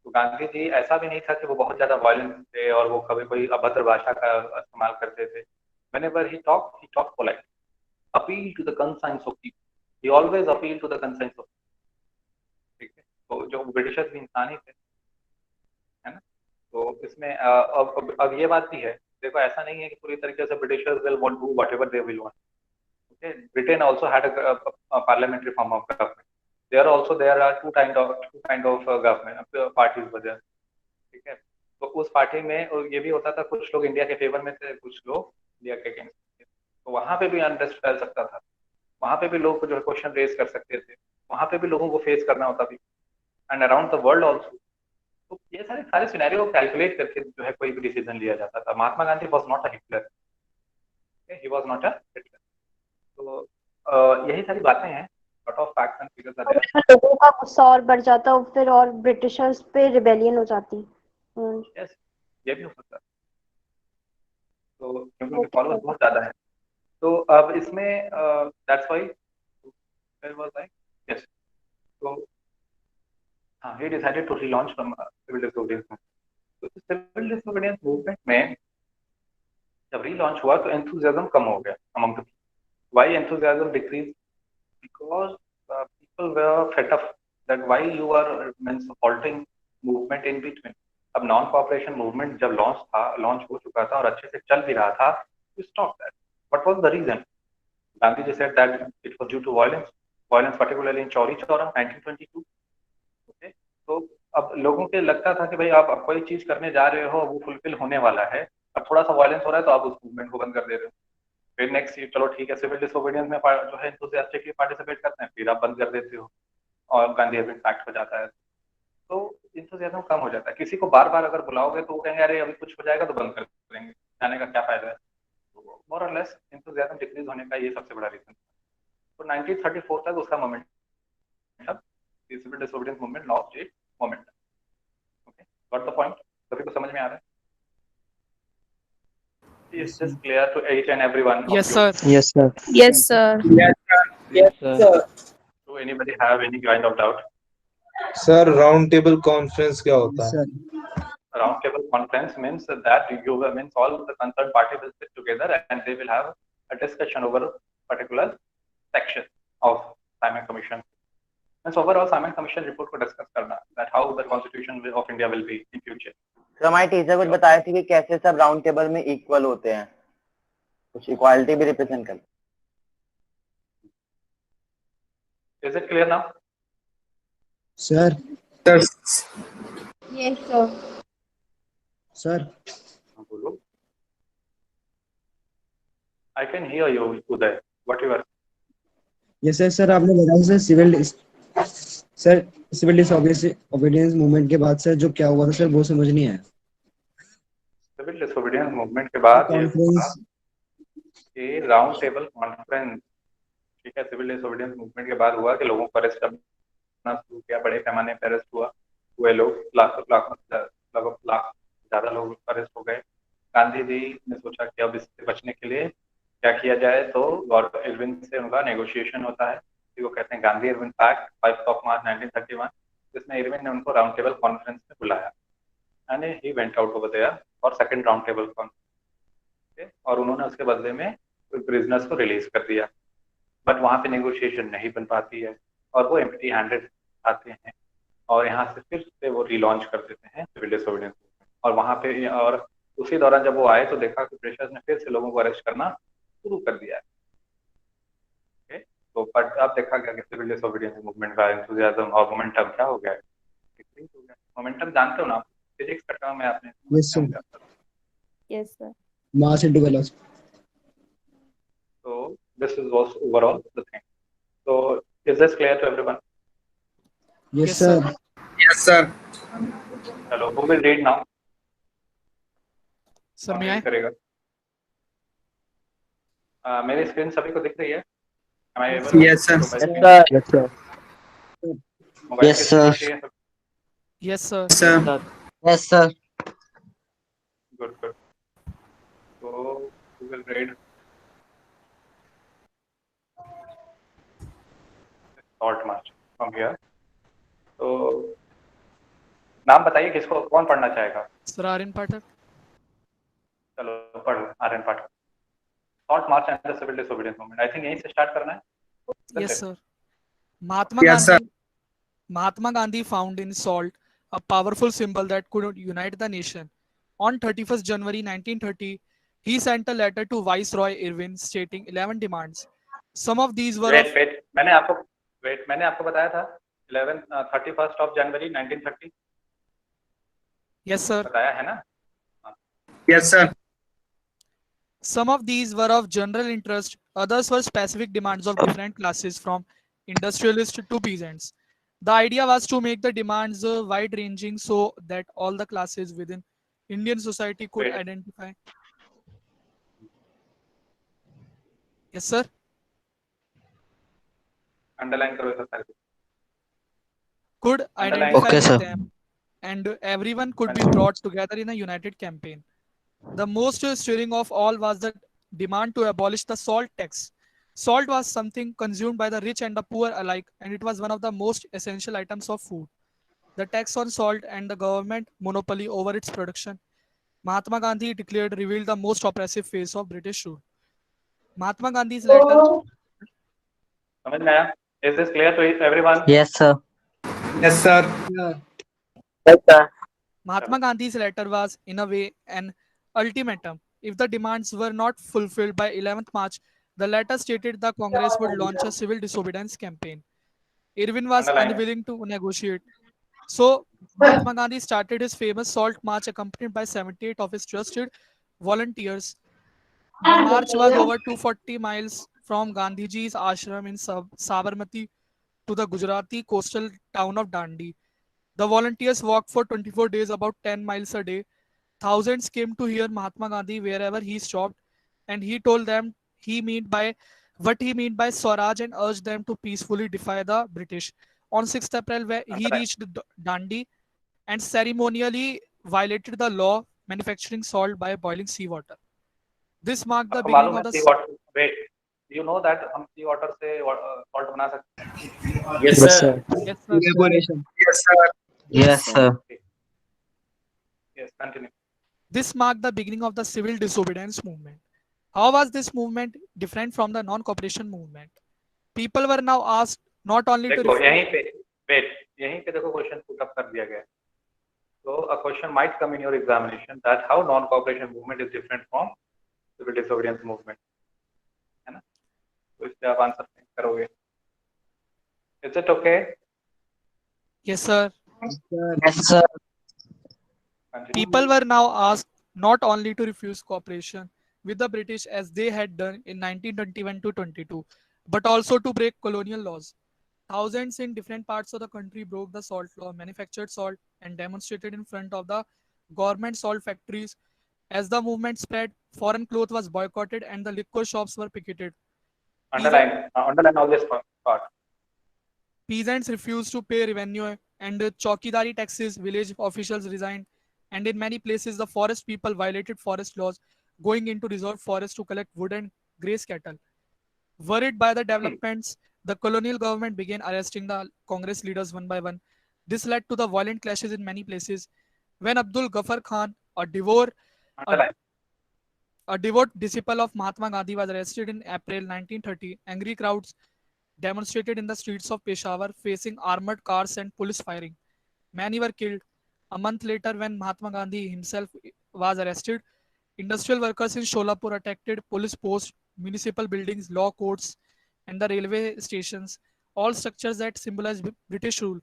तो गांधी जी ऐसा भी नहीं था कि वो बहुत ज्यादा वायलेंट थे और वो कभी कोई अभद्र भाषा का इस्तेमाल करते थे। whenever he talked politely, appeal to the conscience of people. He always appeal to the conscience of people. ठीक है, तो जो ब्रिटिशर्स भी इंसान ही थे, है ना। तो इसमें अब ये बात भी है, देखो ऐसा नहीं है कि पूरी तरीके से Britishers will want do whatever they will want. Okay, Britain also had a parliamentary form of government. there are two kind of government parties were there. ठीक है, तो उस पार्टी में ये भी होता था, कुछ लोग इंडिया के फेवर में थे, कुछ लोग इंडिया के अगेंस्ट थे। तो वहां पे भी अनरेस्ट फैल सकता था, वहां पे भी लोग जो है क्वेश्चन रेज कर सकते थे, वहां पे भी लोगों को फेस करना होता भी, and around the world also. तो ये सारे सिनेरियो कैलकुलेट करके जो है कोई भी डिसीजन लिया जाता था। Mahatma Gandhi was not a Hitler, he was not a Hitler. तो यही सारी बातें हैं, lot of facts and figures are there. लोगों का गुस्सा और बढ़ जाता फिर, और ब्रिटिशर्स पे रिबेलियन हो जाती। यस, ये भी हो सकता है, तो क्योंकि उनके फॉलोअर्स बहुत ज्यादा है। तो अब इसमें that's why there was like, yes, तो हाँ, he decided to relaunch from civil disobedience movement. तो सिविल डिसोबीडियंस मूवमेंट में जब रीलॉन्च हुआ तो एंथुसियाज्म कम हो गया among the people. Why enthusiasm decreased? Because people were fed up that why you are halting movement in between. अब non cooperation movement जब launch हो चुका था और अच्छे से चल भी रहा था, you stopped that. What was the reason? Gandhi ji said that it was due to violence particularly in Chauri Chaura 1922. Okay, तो अब लोगों के लगता था कि भाई आप कोई चीज करने जा रहे हो, वो फुलफिल होने वाला है, अब थोड़ा सा वायलेंस हो रहा है तो आप उस मूवमेंट को बंद कर दे रहे हो। फिर नेक्स्ट चलो ठीक है, सिविल डिसोबीडियंस में जो है एंथुसियास्टिकली पार्टिसिपेट करते हैं, फिर आप बंद कर देते हो और गांधी एविडेंस एक्ट हो जाता है। तो एंथुसियाज्म कम हो जाता है। किसी को बार बार अगर बुलाओगे तो वो कहेंगे अरे अभी कुछ हो जाएगा तो बंद कर देंगे, जाने का क्या फायदा है। तो मोर और लेस एंथुसियाज्म डिक्रीज होने का ये सबसे बड़ा रीजन। तो 1934 तक उसका momentum, civil disobedience movement lost its momentum. Okay, got the point? सभी को समझ में आ रहा है? Is this clear to each and every one of Yes, you? sir. Yes, sir. Yes, sir. Yes, sir. Do anybody have any kind of doubt? Sir round table conference क्या होता Yes, है? sir. Round table conference means that you means all the concerned parties will sit together and they will have a discussion over a particular section of Simon Commission. And so overall Simon Commission report को discuss करना that how the constitution of India will be in future. तो हमारे teacher कुछ बताए थे कि कैसे सब राउंड टेबल में इक्वल होते हैं, कुछ इक्वालिटी भी रिप्रेजेंट करते हैं। Is it clear now? Sir. Yes, sir. Sir. बोलो। I can hear you, Uday. What you are? Yes, sir. Sir आपने बताया सर सिविल डिसोबीडियंस मूवमेंट के बाद सर जो क्या हुआ था सर वो समझ नहीं आया। सिविल डिसोबीडियंस मूवमेंट के बाद ये हुआ कॉन्फ्रेंस कि राउंड टेबल कॉन्फ्रेंस, ठीक है, सिविल डिसोबीडियंस मूवमेंट के बाद हुआ कि लोगों को अरेस्ट करना शुरू किया, बड़े पैमाने पर अरेस्ट हुए लोग, लगभग लाख ज्यादा लोग अरेस्ट हो गए। गांधी जी ने सोचा कि अब इससे बचने के लिए क्या किया जाए, तो इरविन से उनका नेगोशिएशन होता है, जिसको कहते हैं गांधी इरविन पैक्ट 5 मार्च 1931, जिसमें इरविन ने उनको राउंड टेबल कॉन्फ्रेंस में बुलाया and he went out over there और सेकंड राउंड टेबल कॉन्फ्रेंस, और उन्होंने उसके बदले में प्रिजनर्स को रिलीज कर दिया। बट वहाँ पे नेगोशिएशन नहीं बन पाती है और वो एम्प्टी हैंडेड आते हैं और यहाँ से फिर से वो रीलॉन्च कर देते हैं सिविल डिसोबीडियंस मूवमेंट। और वहाँ पे और उसी दौरान जब वो आए तो देखा कि ब्रिटिशर्स ने फिर से लोगों को अरेस्ट करना शुरू कर दिया है। ओके, तो बट अब देखा गया कि सिविल डिसोबीडियंस मूवमेंट का एंथुसियाज्म और मोमेंटम क्या हो गया, डिक्रीज हो गया। मोमेंटम जानते हो ना, फिजिक्स का टर्म है, आपने? Yes, sir. Yes, sir. Mass into velocity. So this was overall the thing. So is this clear to everyone? Yes, sir. Yes, sir. Hello, who will read now? Sir, may I? करेगा? मेरी screen सभी को दिख रही है? Am I able? Yes, sir. Yes, sir. Mobile Yes, की sir. Screen चाहिए सब? Yes, sir. Sir. Yes, sir. Good, good. So who will read? Short march from here. तो नाम बताइए किसको, कौन पढ़ना चाहेगा? Sir, Aryan Pathak. चलो पढ़ो, Aryan Pathak. Short march and the civil disobedience movement. I think यहीं से स्टार्ट करना है। Yes, sir. Mahatma Yes, sir. Gandhi. Mahatma Gandhi found in salt a powerful symbol that could unite the nation. On 31st January 1930, he sent a letter to Viceroy Irwin stating 11 demands. Some of these were of wait मैंने आपको बताया था 31st of January 1930 Yes, sir. बताया है ना? Yes, sir. Some of these were of general interest, others were specific demands of different classes from industrialists to peasants. The idea was to make the demands wide-ranging so that all the classes within Indian society could Wait. identify. Yes, sir. Underline करो सब सारे। Could Underline. identify Okay, with sir. them, and everyone could be brought together in a united campaign. The most stirring of all was the demand to abolish the salt tax. Salt was something consumed by the rich and the poor alike, and it was one of the most essential items of food. The tax on salt and the government monopoly over its production, Mahatma Gandhi declared, revealed the most oppressive face of British rule. Mahatma Gandhi's letter. समझ में आया? Is this clear to everyone? Yes, sir. Yes, sir. Yes, sir. Mahatma Gandhi's letter was, in a way, an ultimatum. If the demands were not fulfilled by 11th March, the letter stated the Congress would launch a civil disobedience campaign. Irwin was Underline. unwilling to negotiate. So, Mahatma Gandhi started his famous Salt March accompanied by 78 of his trusted volunteers. The march was over 240 miles from Gandhiji's ashram in Sabarmati to the Gujarati coastal town of Dandi. The volunteers walked for 24 days, about 10 miles a day. Thousands came to hear Mahatma Gandhi wherever he stopped. and he told them he meant by what he meant by Swaraj and urged them to peacefully defy the British. On 6th April, where he reached Dandi and ceremonially violated the law manufacturing salt by boiling seawater. This marked the आपको beginning मालूम है of the sea water, wait, you know that हम सी water से salt बना सकते हैं? Yes, sir. Yes, sir. Evaporation. Yes, sir. Yes, sir. Yes, continue. This marked the beginning of the civil disobedience movement. How was this movement different from the non-cooperation movement? People were now asked not only to देखो यहीं पे wait, यहीं पे देखो question put up कर दिया गया है. So a question might come in your examination that how non-cooperation movement is different from civil disobedience movement, है ना? तो इससे आप आंसर करोगे. Is it okay? Yes, sir. Yes, sir. People were now asked not only to refuse cooperation with the British as they had done in 1921 to 22, but also to break colonial laws. Thousands in different parts of the country broke the salt law, manufactured salt, and demonstrated in front of the government salt factories. As the movement spread, foreign cloth was boycotted and the liquor shops were picketed. Underline all this part. Peasants refused to pay revenue and chowkidari taxes. Village officials resigned, and in many places, the forest people violated forest laws, going into reserved forests to collect wood and graze cattle. Worried by the developments, the colonial government began arresting the Congress leaders one by one. This led to the violent clashes in many places. When Abdul Ghaffar Khan, a devout disciple of Mahatma Gandhi, was arrested in April 1930, angry crowds demonstrated in the streets of Peshawar, facing armored cars and police firing. Many were killed. A month later, when Mahatma Gandhi himself was arrested, industrial workers in Sholapur attacked police posts, municipal buildings, law courts, and the railway stations, all structures that symbolize British rule.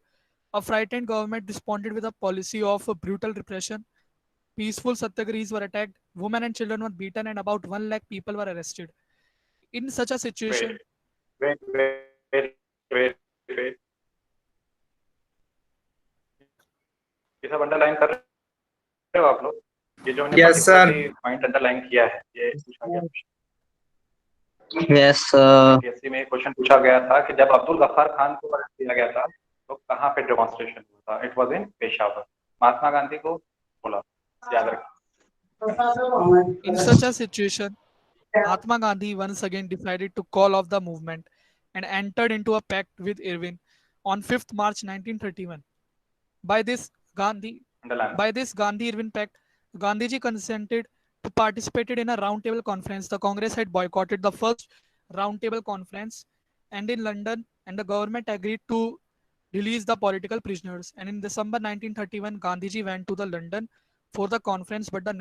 A frightened government responded with a policy of brutal repression. Peaceful satyagrahis were attacked, women and children were beaten, and about 1 lakh people were arrested. In such a situation, Wait. ये सब underline कर रहे हो आप लोग? ये जो हमने Yes, sir. पॉइंट अंडरलाइन किया है, ये पूछा गया. Yes, sir. पीएससी में क्वेश्चन पूछा गया था कि जब अब्दुल गफ्फार खान को अरेस्ट किया गया था तो कहाँ पे डेमोन्स्ट्रेशन हुआ था? It was in Peshawar. Mahatma Gandhi को बोला, याद रखना. in such a situation, Mahatma Gandhi once again decided to call off the movement and entered into a pact with Irvin on 5th March 1931. By this Gandhi-Irvin pact, Gandhiji consented to participate in a roundtable conference. The Congress had boycotted the first roundtable conference, and in London, and the government agreed to release the political prisoners. And in December 1931, Gandhiji went to the London for the conference, but the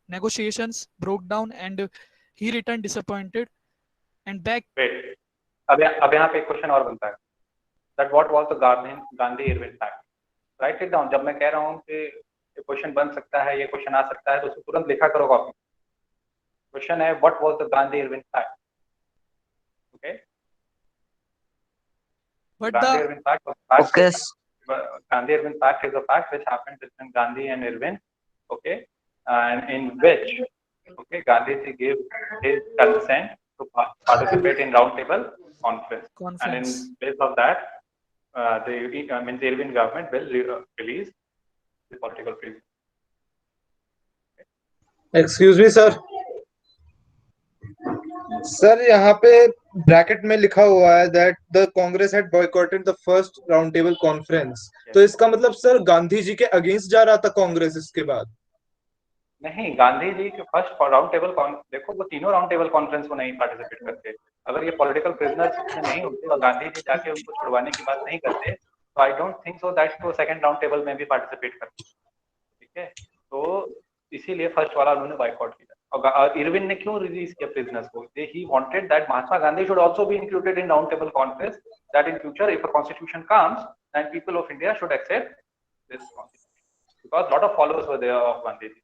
negotiations broke down, and he returned disappointed. And back. Wait. अब यहाँ पे एक question और बनता है. That what was the Gandhi-Irvin pact? Write it down. जब मैं कह रहा हूँ कि ये क्वेश्चन बन सकता है, ये क्वेश्चन आ सकता है, तो उसको तुरंत लिखा करो कॉपी. क्वेश्चन है what was the Gandhi-Irvin pact? Okay. But Gandhi-Irvin pact was Gandhi-Irvin pact is a pact which happened between Gandhi and Irvin. Okay, and in which Gandhiji gave his consent to participate in roundtable conference. And in place of that, the Irvin government will release the political prisoners. Excuse me, sir. Sir यहाँ पे bracket में लिखा हुआ है that the Congress had boycotted the first roundtable conference. तो इसका मतलब sir Gandhi ji के अगेंस्ट जा रहा था कांग्रेस इसके बाद? नहीं, गांधी जी के फर्स्ट राउंड टेबल देखो वो तीनों राउंड टेबल कॉन्फ्रेंस को नहीं पार्टिसिपेट करते. अगर ये पॉलिटिकल प्रिजनर्स नहीं होते और गांधी जी जाके उनको छुड़वाने की बात नहीं करते तो I don't think so that वो सेकंड राउंड टेबल में भी पार्टिसिपेट करते. ठीक है, तो इसीलिए फर्स्ट वाला उन्होंने बायकॉट किया. और इरविन ने क्यों रिलीज किया प्रिजनर्स को? He wanted that Mahatma Gandhi should also be included in round table conference, that in future if a constitution comes then people of India should accept this constitution because lot of followers were there of Gandhi ji.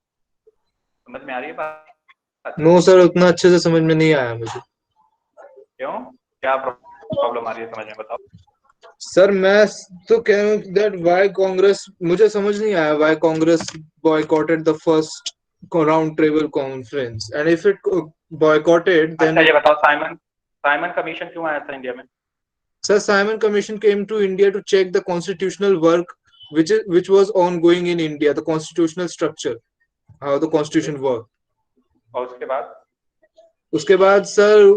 समझ में आ रही है बात? No sir, उतना अच्छे से समझ में नहीं आया मुझे. क्यों, क्या प्रॉब्लम आ रही है समझ में, बताओ. सर मैं तो कह रहा हूँ that why कांग्रेस, मुझे समझ नहीं आया why Congress boycotted the first round table conference, and if it boycotted, then अच्छा ये बताओ साइमन कमीशन क्यों आया था इंडिया में? Sir, Simon Commission came to India to check the constitutional work which was ongoing in India, the constitutional structure, how the constitution worked. और उसके बाद sir,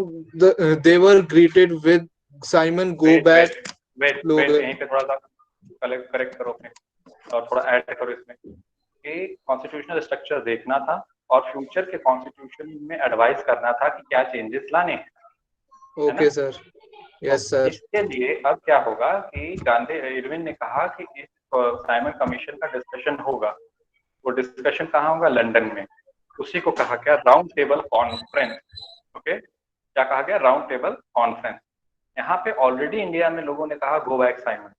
they were greeted with Simon go back. Wait यहीं पे थोड़ा सा correct करो अपने और थोड़ा ऐड करो इसमें कि कॉन्स्टिट्यूशनल स्ट्रक्चर देखना था और फ्यूचर के कॉन्स्टिट्यूशन में एडवाइस करना था कि क्या चेंजेस लाने हैं. Okay sir. Yes sir. इसके लिए अब क्या होगा कि गांधी इरविन ने कहा कि इस साइमन कमीशन का डिस्कशन होगा. वो डिस्कशन कहाँ होगा? लंदन में. उसी को कहा गया राउंड टेबल कॉन्फ्रेंस. ओके, क्या कहा गया? Round table conference. यहाँ पे ऑलरेडी इंडिया में लोगों ने कहा गो बैक साइमन.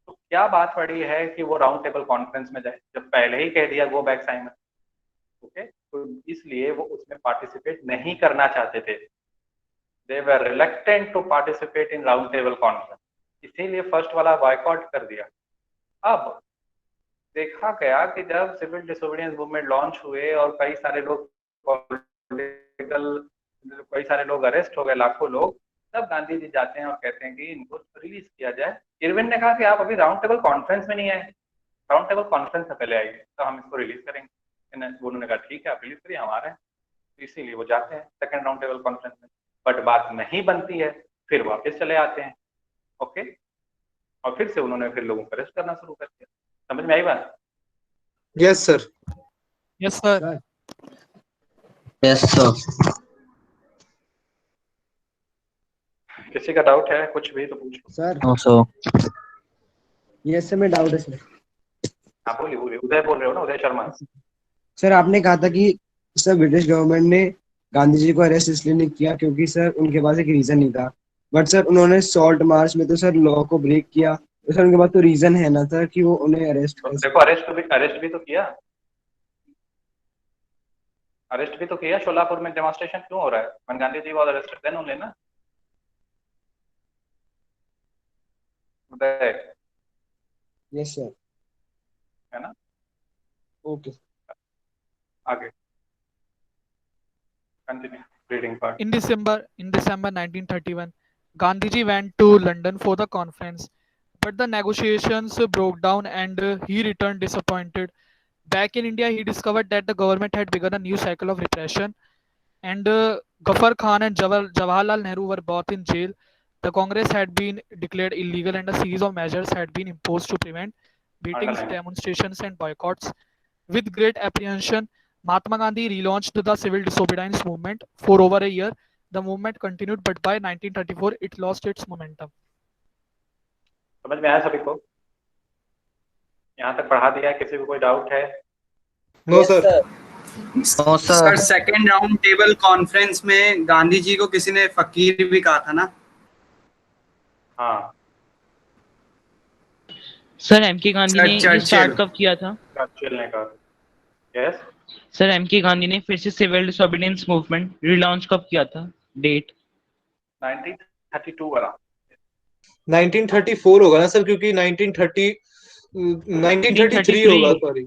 तो क्या बात पड़ी है कि वो राउंड टेबल कॉन्फ्रेंस में जाए जब पहले ही कह दिया गो बैक साइमन. ओके, तो इसलिए वो उसमें पार्टिसिपेट नहीं करना चाहते थे. They were reluctant to participate in round table conference. इसीलिए फर्स्ट वाला बॉयकॉट कर दिया. अब देखा गया कि जब सिविल डिसोबीडियंस मूवमेंट लॉन्च हुए और कई सारे लोग अरेस्ट हो गए, लाखों लोग, तब गांधी जी जाते हैं और कहते हैं कि इनको रिलीज किया जाए. इरविन ने कहा कि आप अभी राउंड टेबल कॉन्फ्रेंस में नहीं आए, राउंड टेबल कॉन्फ्रेंस से पहले आइए तो हम इसको रिलीज करेंगे. उन्होंने कहा ठीक है आप रिलीज करिए, हम आ रहे हैं. इसीलिए वो जाते हैं सेकंड राउंड टेबल कॉन्फ्रेंस में. बट बात नहीं बनती है, फिर वापस चले आते हैं. ओके, और फिर से उन्होंने फिर लोगों को अरेस्ट करना शुरू कर दिया. समझ में आई बात? Yes sir. Yes sir. Yes sir. किसी का डाउट है कुछ भी तो पूछो sir. No sir. Yes sir, मैं डाउट है सर. आप बोलिए. उदय बोल रहे हो ना? उदय शर्मा. सर आपने कहा था कि सर ब्रिटिश गवर्नमेंट ने गांधी जी को अरेस्ट इसलिए नहीं किया क्योंकि सर उनके पास एक रीजन नहीं था. बट सर उन्होंने सॉल्ट मार्च में तो सर लॉ को ब्रेक किया, तो सर उनके पास तो रीजन है ना सर कि वो उन्हें अरेस्ट कर. देखो अरेस्ट भी तो किया. अरेस्ट भी तो किया. शोलापुर में डेमोन्स्ट्रेशन क्यों हो रहा है? when Gandhi ji was arrested then only ना. उदय. Yes sir. है ना? ओके. आगे continue reading part. In December 1931, Gandhiji went to London for the conference, but the negotiations broke down and he returned disappointed. Back in India, he discovered that the government had begun a new cycle of repression, and Ghaffar Khan and Jawaharlal Nehru were both in jail. The Congress had been declared illegal, and a series of measures had been imposed to prevent beatings, demonstrations, and boycotts. With great apprehension, Mahatma Gandhi relaunched the civil disobedience movement. For over a year, the movement continued, but by 1934, it lost its momentum. समझ में आया सभी को? यहाँ तक पढ़ा दिया है. किसी को कोई डाउट है? No sir. No sir. Sir. Second round table conference में गांधी जी को किसी ने फकीर भी कहा था ना? हाँ सर एमके गांधी ने ये स्टार्ट कब किया था? चर्चिल ने कहा. यस सर एमके गांधी ने फिर से सिविल डिसोबीडियंस मूवमेंट रिलॉन्च कब किया था? डेट 1932 वाला. 1934 होगा ना सर, क्योंकि 1933 होगा. सॉरी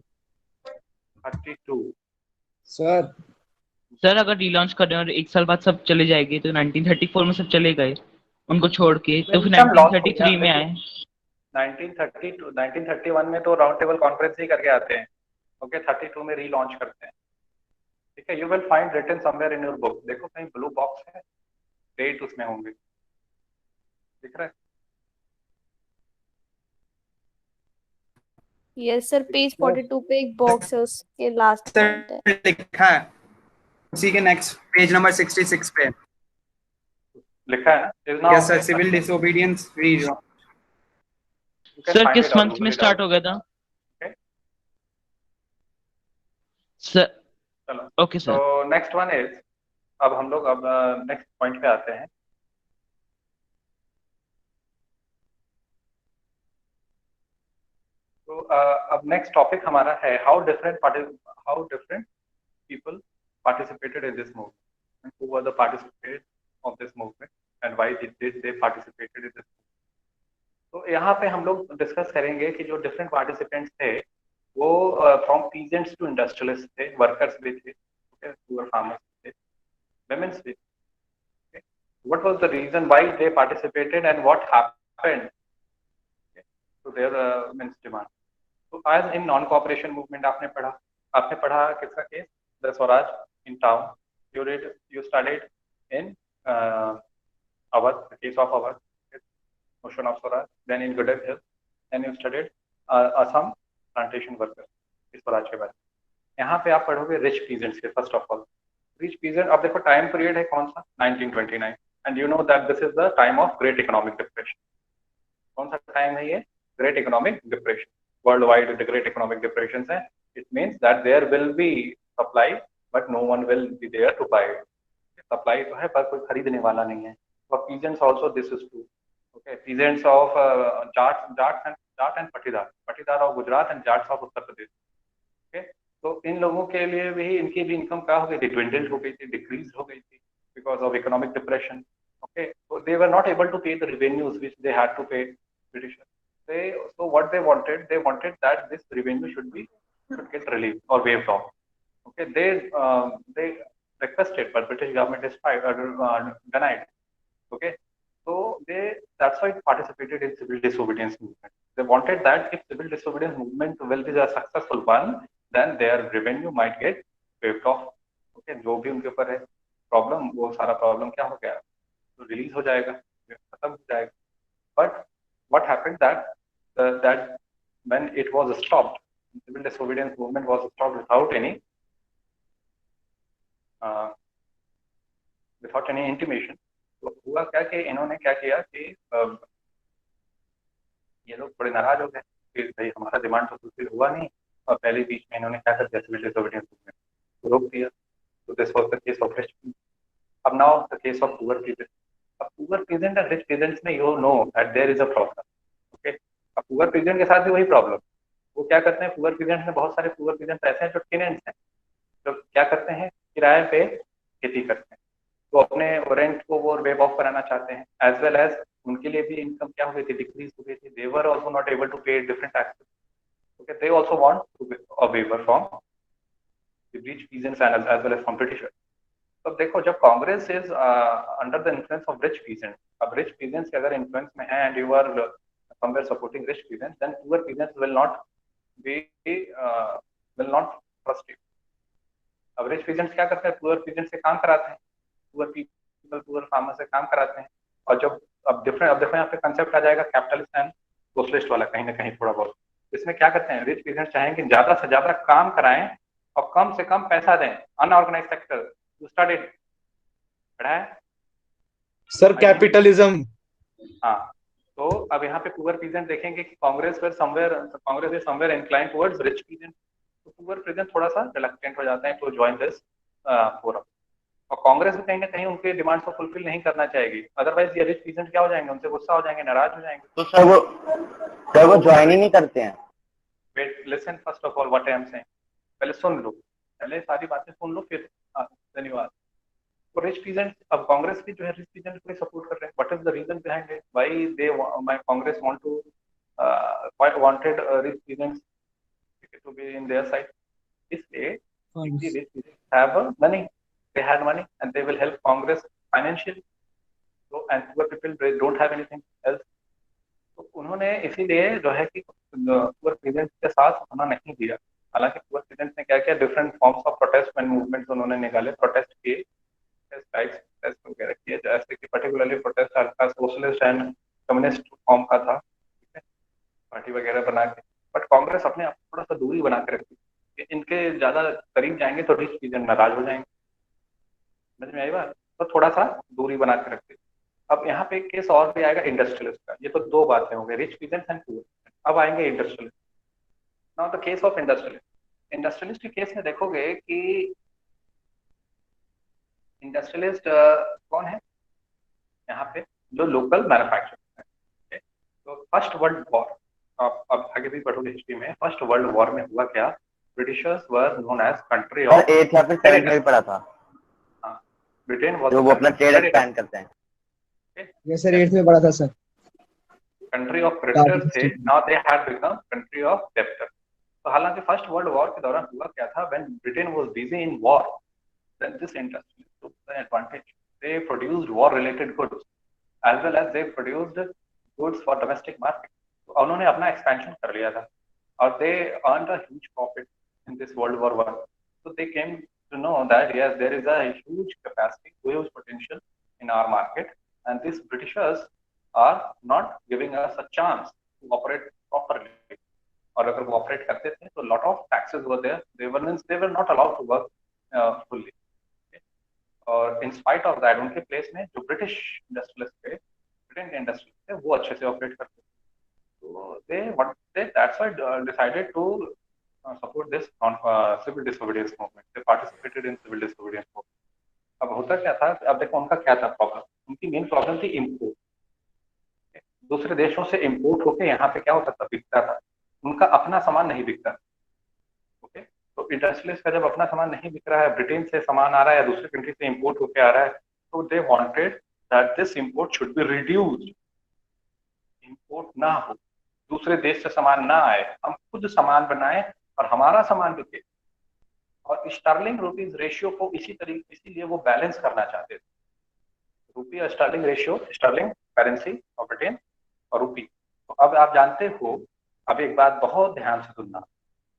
32. सर. सर अगर रिलॉन्च कर रहे हैं और एक साल बाद सब चले जाएंगे तो 1934 में सब चले गए उनको छोड़ के, तो फिर 1933 में आए. 1931 में तो राउंड टेबल कॉन्फ्रेंस ही करके आते हैं. ओके 32 में रीलॉन्च करते हैं. ठीक है. You will find written somewhere in your book. देखो कहीं ब्लू बॉक्स है, डेट उसमें होंगे. दिख रहा है? यस सर, पेज 42 पे एक बॉक्स है, उसके लास्ट पॉइंट है. लिखा है उसी के नेक्स्ट पेज नंबर 66 पे लिखा है. Yes sir. Civil disobedience relaunch. Sir किस मंथ में स्टार्ट हो गया था? सर चलो ओके सर. तो नेक्स्ट वन इज, अब हम लोग नेक्स्ट पॉइंट पे आते हैं. तो अब नेक्स्ट टॉपिक हमारा है how different people participated in this movement and who were the participants of this movement and why did they participated in this movement. तो यहाँ पे हम लोग डिस्कस करेंगे कि जो डिफरेंट पार्टिसिपेंट्स थे वो फ्रॉम पीजेंट्स टू इंडस्ट्रियलिस्ट थे, वर्कर्स भी थे, पुअर फार्मर्स थे. women's week. Okay. What was the reason why they participated and what happened to their women's demand? So as in non-cooperation movement आपने पढ़ा किसका case, the Swaraj in town. You studied in Awadh, the case of Awadh, motion of Swaraj. Then in Gudav Hills, then you studied Assam plantation workers, इस स्वराज के बारे में. यहाँ पे आप पढ़ोगे रिच पीजेंट्स के. First of all rich peasant, अब देखो टाइम पीरियड है कौन सा, 1929, and you know that this is the time of great economic depression. कौन सा टाइम है ये? Great economic depression. World wide the great economic depression है. It means that there will be supply but no one will be there to buy. Supply तो है पर कोई खरीदने वाला नहीं है. For peasants also this is true. Okay, peasants of Jat and Patidar of Gujarat and Jats of Uttar Pradesh. Okay, तो इन लोगों के लिए भी इनकी भी इनकम क्या हो गई थी, dwindled हो गई थी, डिक्रीज हो गई थी because of economic depression. Okay, so they were not able to pay the revenues which they had to pay British. So what they wanted that this revenue should get relieved or waived off. Okay, they requested, but British government denied. Okay, so that's why it participated in civil disobedience movement. They wanted that if civil disobedience movement will be a successful one, then their revenue might get waived off. Okay, जो भी उनके ऊपर है problem, वो सारा problem क्या हो गया, तो रिलीज हो जाएगा, खत्म हो जाएगा. But what happened that when it was stopped, civil disobedience movement was stopped without any intimation. तो हुआ क्या कि इन्होंने क्या किया कि ये लोग बड़े नाराज हो गए कि भाई हमारा डिमांड तो फुलफिल हुआ नहीं, और पहले बीच में इन्होंने क्या कर दिया, सिविल डिसोबीडियंस मूवमेंट को रोक दिया. तो this was the case of rich. अब now the case of poor peasant. अब poor peasant and rich peasants में you know that there is a problem. Okay, अब पुअर पीजेंट के साथ भी वही प्रॉब्लम. वो क्या करते हैं, पुअर पीजेंट्स में बहुत सारे पुअर पीजेंट्स ऐसे हैं जो टेनेंट्स हैं, जो क्या करते हैं, किराए पे खेती करते हैं. तो अपने रेंट को वो वेव ऑफ कराना चाहते हैं, एज वेल एज उनके लिए भी इनकम क्या हो गई थी, डिक्रीज हो गई थी. They were also not able to pay different taxes. Okay, they also want a waiver from the rich peasants and as well as from Britishers. तो देखो, जब Congress is under the influence of rich peasants, अब rich peasants अगर influence में है and you are somewhere supporting rich peasants, then poor peasants will not trust you. अब rich peasants क्या करते हैं, poor peasants से काम कराते हैं, poor people poor farmers से काम कराते हैं. और जब अब देखो यहाँ पे कंसेप्ट आ जाएगा कैपिटलिस्ट एंड सोशलिस्ट वाला कहीं ना कहीं थोड़ा बहुत. इसमें क्या करते हैं, रिच पीजेंट्स चाहेंगे ज्यादा से ज्यादा काम कराएं और कम से कम पैसा दें. अनऑर्गेनाइज्ड सेक्टर, यू स्टडीड, पढ़ा है सर कैपिटलिज्म. हाँ, तो अब यहाँ पे पुअर पीजेंट देखेंगे कि Congress is somewhere inclined towards rich peasant. तो पुअर पीजेंट थोड़ा सा रिलक्टेंट हो जाते हैं टू जॉइन दिस फोरम. और कांग्रेस भी कहीं ना कहीं उनके डिमांड्स को फुलफिल नहीं करना चाहेगी, अदरवाइज ये रिच पीजेंट क्या हो जाएंगे, उनसे गुस्सा हो जाएंगे, नाराज हो जाएंगे. तो सर वो ज्वाइन ही नहीं करते हैं. Wait, listen first of all what I am saying. पहले सुन लो, पहले सारी बातें सुन लो, फिर धन्यवाद. तो रिच पीजेंट, अब कांग्रेस भी जो है रिच पीजेंट को सपोर्ट कर रहे हैं. What is the reason behind it, why they my Congress wanted rich peasants to be in their side. इसलिए rich peasants have money, they had money and they will help Congress financially. So and poor people, they don't have anything else. तो उन्होंने इसीलिए जो है कि poor peasants के साथ होना नहीं दिया. हालांकि पुअर पीजेंट्स ने क्या किया, different forms of protest and movements उन्होंने निकाले, प्रोटेस्ट किए, स्ट्राइक्स वगैरह किए, जैसे कि पर्टिकुलरली प्रोटेस्ट हल्का सोशलिस्ट एंड कम्युनिस्ट फॉर्म का था, पार्टी वगैरह बना के. बट कांग्रेस अपने आप थोड़ा सा दूरी बना के रखती कि इनके ज्यादा करीब जाएंगे तो रिच पीजेंट नाराज हो जाएंगे. समझ में आई बात, तो थोड़ा सा दूरी बना के रखते. अब यहाँ पे एक केस और भी आएगा इंडस्ट्रियलिस्ट का. ये तो दो बातें हो गई, रिच पीजेंट्स एंड पुअर. अब आएंगे industrialist. Now the case of industrialist. Industrialist के केस में देखोगे कि इंडस्ट्रियलिस्ट कौन है यहाँ पे, जो लोकल मैन्युफैक्चरर है. तो फर्स्ट वर्ल्ड वॉर, अब आगे भी पढ़ोगे हिस्ट्री में, फर्स्ट वर्ल्ड वॉर में हुआ क्या, Britishers were known as country of 8th या फिर 7th में पढ़ा था. ब्रिटेन वाज जो वो अपना ट्रेड एक्सपैंड करते हैं. ये सर 8th में पढ़ा था सर. कंट्री ऑफ क्रेडिटर्स थे, now they had become country of debtors. तो हालांकि फर्स्ट वर्ल्ड वॉर के दौरान हुआ क्या था, when Britain was busy in war, then this industry the advantage. They produced war-related goods as well as they produced goods for domestic market. तो उन्होंने अपना expansion कर लिया था और they earned a huge profit in this World War I. So they came to know that yes, there is a huge capacity, huge potential in our market, and these Britishers are not giving us a chance to operate properly. और अगर वो operate करते थे तो lot of taxes were there, they were not allowed to work fully. और in spite of that उनके place में जो ब्रिटिश इंडस्ट्रियलिस्ट थे, ब्रिटेन के इंडस्ट्रियलिस्ट थे, वो अच्छे से ऑपरेट करते थे. तो they that's why decided to support this civil disobedience movement. They participated in civil disobedience movement. अब होता क्या था, अब देखो उनका क्या था प्रॉब्लम. उनकी मेन प्रॉब्लम थी इम्पोर्ट. दूसरे देशों से इम्पोर्ट होके यहाँ पे क्या होता था, बिकता था. उनका अपना सामान नहीं बिकता. ओके, तो इंडस्ट्रियलिस्ट का जब अपना सामान नहीं बिक रहा है, ब्रिटेन से सामान आ रहा है या दूसरे कंट्री से इंपोर्ट होके आ रहा है, तो they wanted that this import should be reduced. Import ना हो, दूसरे देश से सामान ना आए, हम खुद सामान बनाएं और हमारा सामान बिके. और स्टर्लिंग रुपीज रेशियो को इसीलिए वो बैलेंस करना चाहते थे. रुपी और sterling ratio, sterling currency of Britain और रुपी. तो अब आप जानते हो, अब एक बात बहुत ध्यान से सुनना,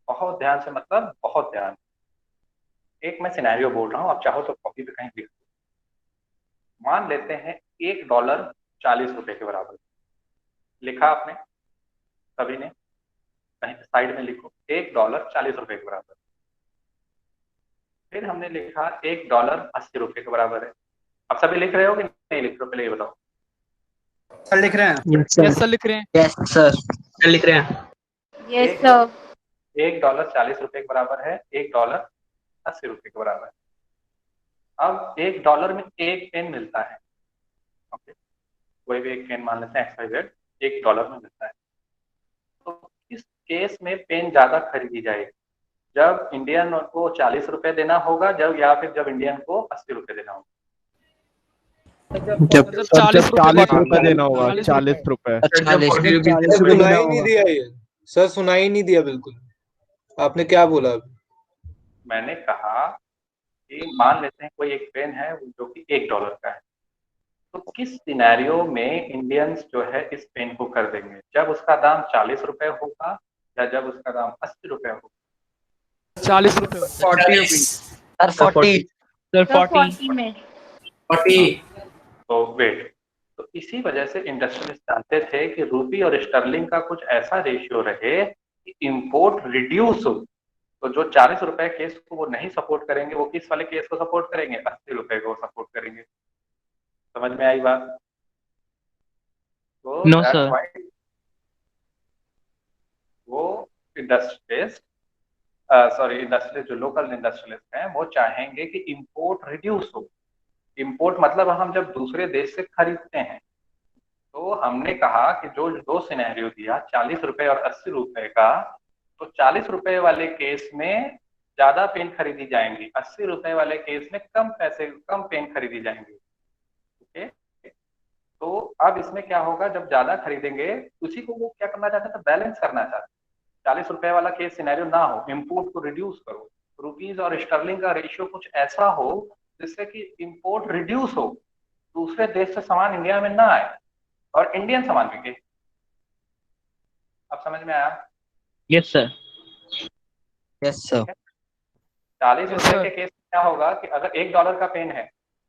बहुत ध्यान से मतलब बहुत ध्यान. एक मैं सिनेरियो बोल रहा हूँ, आप चाहो तो कॉपी पे कहीं लिख दो. मान लेते हैं $1 40 रुपए के बराबर. लिखा आपने सभी ने, कहीं साइड में लिखो $1 40 रुपए के बराबर. फिर हमने लिखा $1 80 रुपए के बराबर है. आप सभी लिख रहे हो कि नहीं लिख रहे हो, पहले ये बताओ. सर लिख रहे हैं. यस सर लिख रहे हैं. Yes sir. सर लिख रहे हैं. Yes sir. $1 40 रुपए के बराबर है, $1 80 रुपए के बराबर है. अब $1 में एक पेन मिलता है. ओके, कोई भी एक पेन मान लेते हैं XYZ, $1 में मिलता है. तो इस केस में पेन ज्यादा खरीदी जाएगी जब इंडियन को 40 रुपए देना होगा, या फिर जब इंडियन को 80 रुपए देना होगा. जब 40 रुपए देना होगा. 40 रुपए. सुनाई नहीं दिया ये सर, सुनाई नहीं दिया बिल्कुल. आपने क्या बोला अभी? मैंने कहा कि मान लेते हैं कोई एक पेन है जो कि $1 का है, तो किस सिनेरियो में इंडियंस जो है इस पेन को कर देंगे, जब उसका दाम 40 रुपए होगा या जब उसका दाम 80 रुपए होगा? 40 रुपए. 40 में 40. तो वेट, तो इसी वजह से इंडस्ट्रियलिस्ट चाहते थे कि रूपी और स्टर्लिंग का कुछ ऐसा रेशियो रहे कि इंपोर्ट रिड्यूस हो. तो जो 40 रुपए केस को वो नहीं सपोर्ट करेंगे, वो किस वाले केस को सपोर्ट करेंगे? 80 रुपए को सपोर्ट करेंगे. समझ में आई बात? तो नो सर. वो इंडस्ट्रियलिस्ट जो लोकल इंडस्ट्रियलिस्ट हैं, वो चाहेंगे कि इंपोर्ट रिड्यूस हो. इंपोर्ट मतलब हम जब दूसरे देश से खरीदते हैं, तो हमने कहा कि जो दो सिनेरियो दिया 40 रुपए और 80 रुपए का, तो 40 रुपए वाले केस में ज्यादा पेन खरीदी जाएंगी, 80 रुपए वाले केस में कम पेन खरीदी जाएंगी. ओके, तो अब इसमें क्या होगा, जब ज्यादा खरीदेंगे, उसी को वो क्या करना चाहते थे, बैलेंस करना चाहते. 40 रुपए वाला केस सिनेरियो ना हो, इंपोर्ट को रिड्यूस करो. रुपीज और स्टर्लिंग का रेशियो कुछ ऐसा हो जिससे कि इंपोर्ट रिड्यूस हो, दूसरे देश से सामान इंडिया में ना आए और इंडियन सामान बिके. अब समझ में आया? Yes sir. Yes sir. 40 रुपए के केस में क्या होगा कि अगर $1 का पेन है,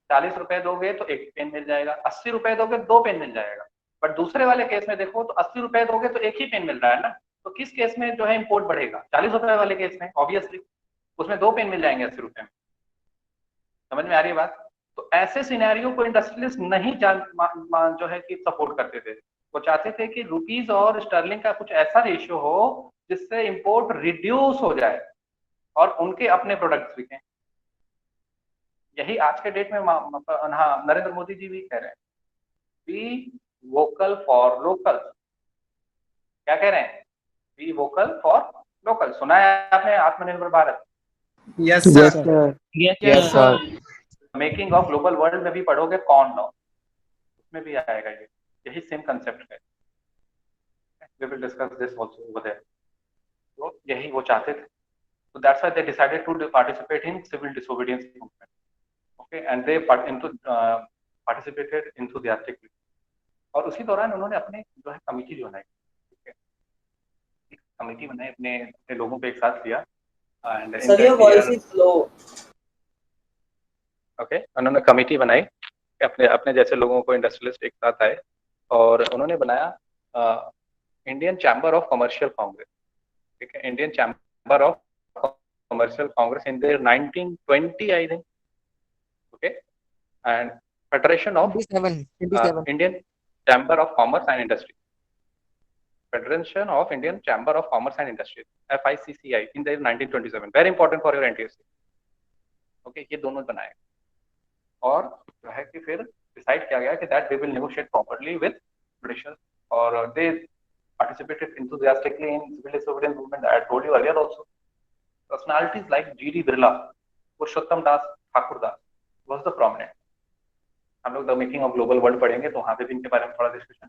40 रुपए दोगे तो एक पेन मिल जाएगा, 80 रुपए दोगे 2 पेन मिल जाएगा. बट दूसरे वाले केस में देखो तो 80 रुपए दोगे तो एक ही पेन मिल रहा है ना. तो किस केस में जो है इंपोर्ट बढ़ेगा? 40 रुपए वाले केस में ऑब्वियसली, उसमें 2 पेन मिल जाएंगे 80 रुपए में. समझ में आ रही है बात? तो ऐसे सिनेरियो को इंडस्ट्रियलिस्ट नहीं जो है कि सपोर्ट करते थे. वो चाहते थे कि रुपीज और स्टर्लिंग का कुछ ऐसा रेशियो हो जिससे इंपोर्ट रिड्यूस हो जाए और उनके अपने प्रोडक्ट्स बिकें. यही आज के डेट में हाँ, नरेंद्र मोदी जी भी कह रहे हैं, बी वोकल फॉर लोकल. क्या कह रहे हैं? Be vocal for local. सुना है आपने आत्मनिर्भर Bharat? Yes sir. Yes sir. Making of global world में भी पढ़ोगे कॉर्न लॉ, उसमें भी आएगा ये. यही सेम कंसेप्ट है. We will discuss this also over there. तो यही वो चाहते थे. So that's why they decided to participate in civil disobedience movement. okay, and they participated enthusiastically. और उसी दौरान उन्होंने अपने जो है कमेटी जो बनाई, ठीक है, कमेटी बनाई, अपने लोगों को एक साथ लिया and sir your voice is slow. Okay, उन्होंने कमेटी बनाई, अपने जैसे लोगों को, इंडस्ट्रियलिस्ट एक साथ आए और उन्होंने बनाया Indian chamber of commercial Congress, ठीक है, Indian chamber of commercial Congress in their 1920 I think, okay, and federation of 27 Indian chamber of commerce and industry, federation of Indian chamber of commerce and industry, FICCI in their 1927, very important for your NTSC, okay, ये दोनों बनाए और जो है कि फिर decide किया गया कि that they will negotiate properly with Britishers, और दे participated enthusiastically in civil disobedience movement. I told you earlier also. Personalities like G.D. Birla, Purushottam Das, Thakur Das was the prominent. हम लोग the making of global world पढ़ेंगे तो वहाँ पे भी इनके बारे में थोड़ा डिस्कशन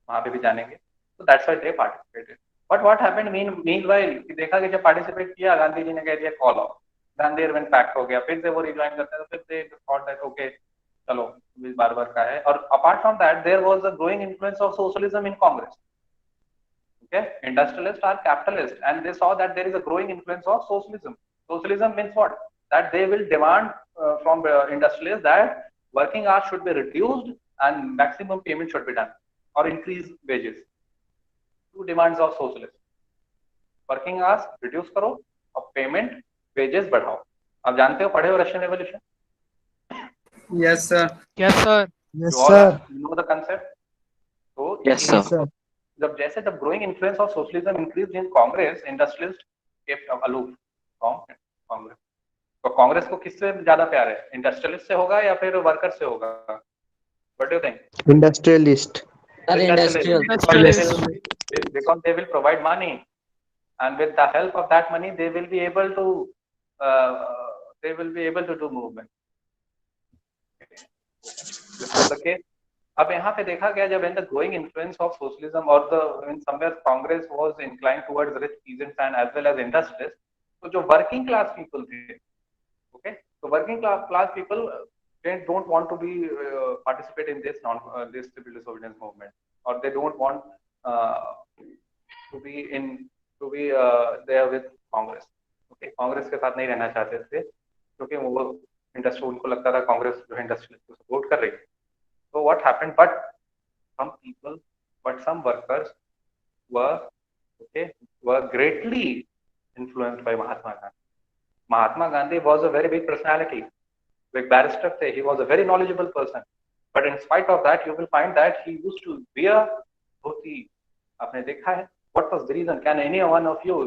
वहाँ पे भी जानेंगे, तो that's why they participated. But what happened meanwhile, देखा कि जब पार्टिसिपेट किया गांधी जी ने कह दिया call off, then there when pact हो गया, फिर से वो रिजॉइन करते हैं, तो फिर दे थॉट दैट ओके चलो बार का है. और apart from that there was a growing influence of socialism in Congress. Okay, industrialists are capitalists and they saw that there is a growing influence of socialism. Socialism means what? That they will demand from industrialists that working hours should be reduced and maximum payment should be done, or increase wages. Two demands of socialism. Working hours reduce करो और payment wages बढ़ाओ. आप जानते हो, पढ़े हो Russian revolution? Yes sir. Yes sir. Yes sir. You know the concept? So Yes sir. जब growing influence of socialism increase in Congress, industrialist kept aloof from Congress. तो कांग्रेस को किससे ज्यादा प्यार है, इंडस्ट्रियलिस्ट से होगा या फिर वर्कर से होगा? What do you think? Industrialist. Because they will provide money and with the help of that money they will be able to do movement. This was the case. अब यहाँ पे देखा गया जब the growing influence of socialism और the in somewhere Congress was inclined towards rich peasants and as well as industrialist, तो जो working class people थे, ओके, तो working class people don't want to be participate in this civil disobedience movement, or they don't want to be there with Congress. Okay, Congress के साथ नहीं रहना चाहते थे क्योंकि वो इंडस्ट्री, उनको लगता था कांग्रेस जो इंडस्ट्रियलिस्ट को सपोर्ट कर रही है. So what happened? But some workers were greatly influenced by Mahatma Gandhi. Mahatma Gandhi was a very big personality. Like barrister थे, he was a very knowledgeable person. But in spite of that, you will find that he used to wear dhoti. आपने देखा है? What was the reason? Can any one of you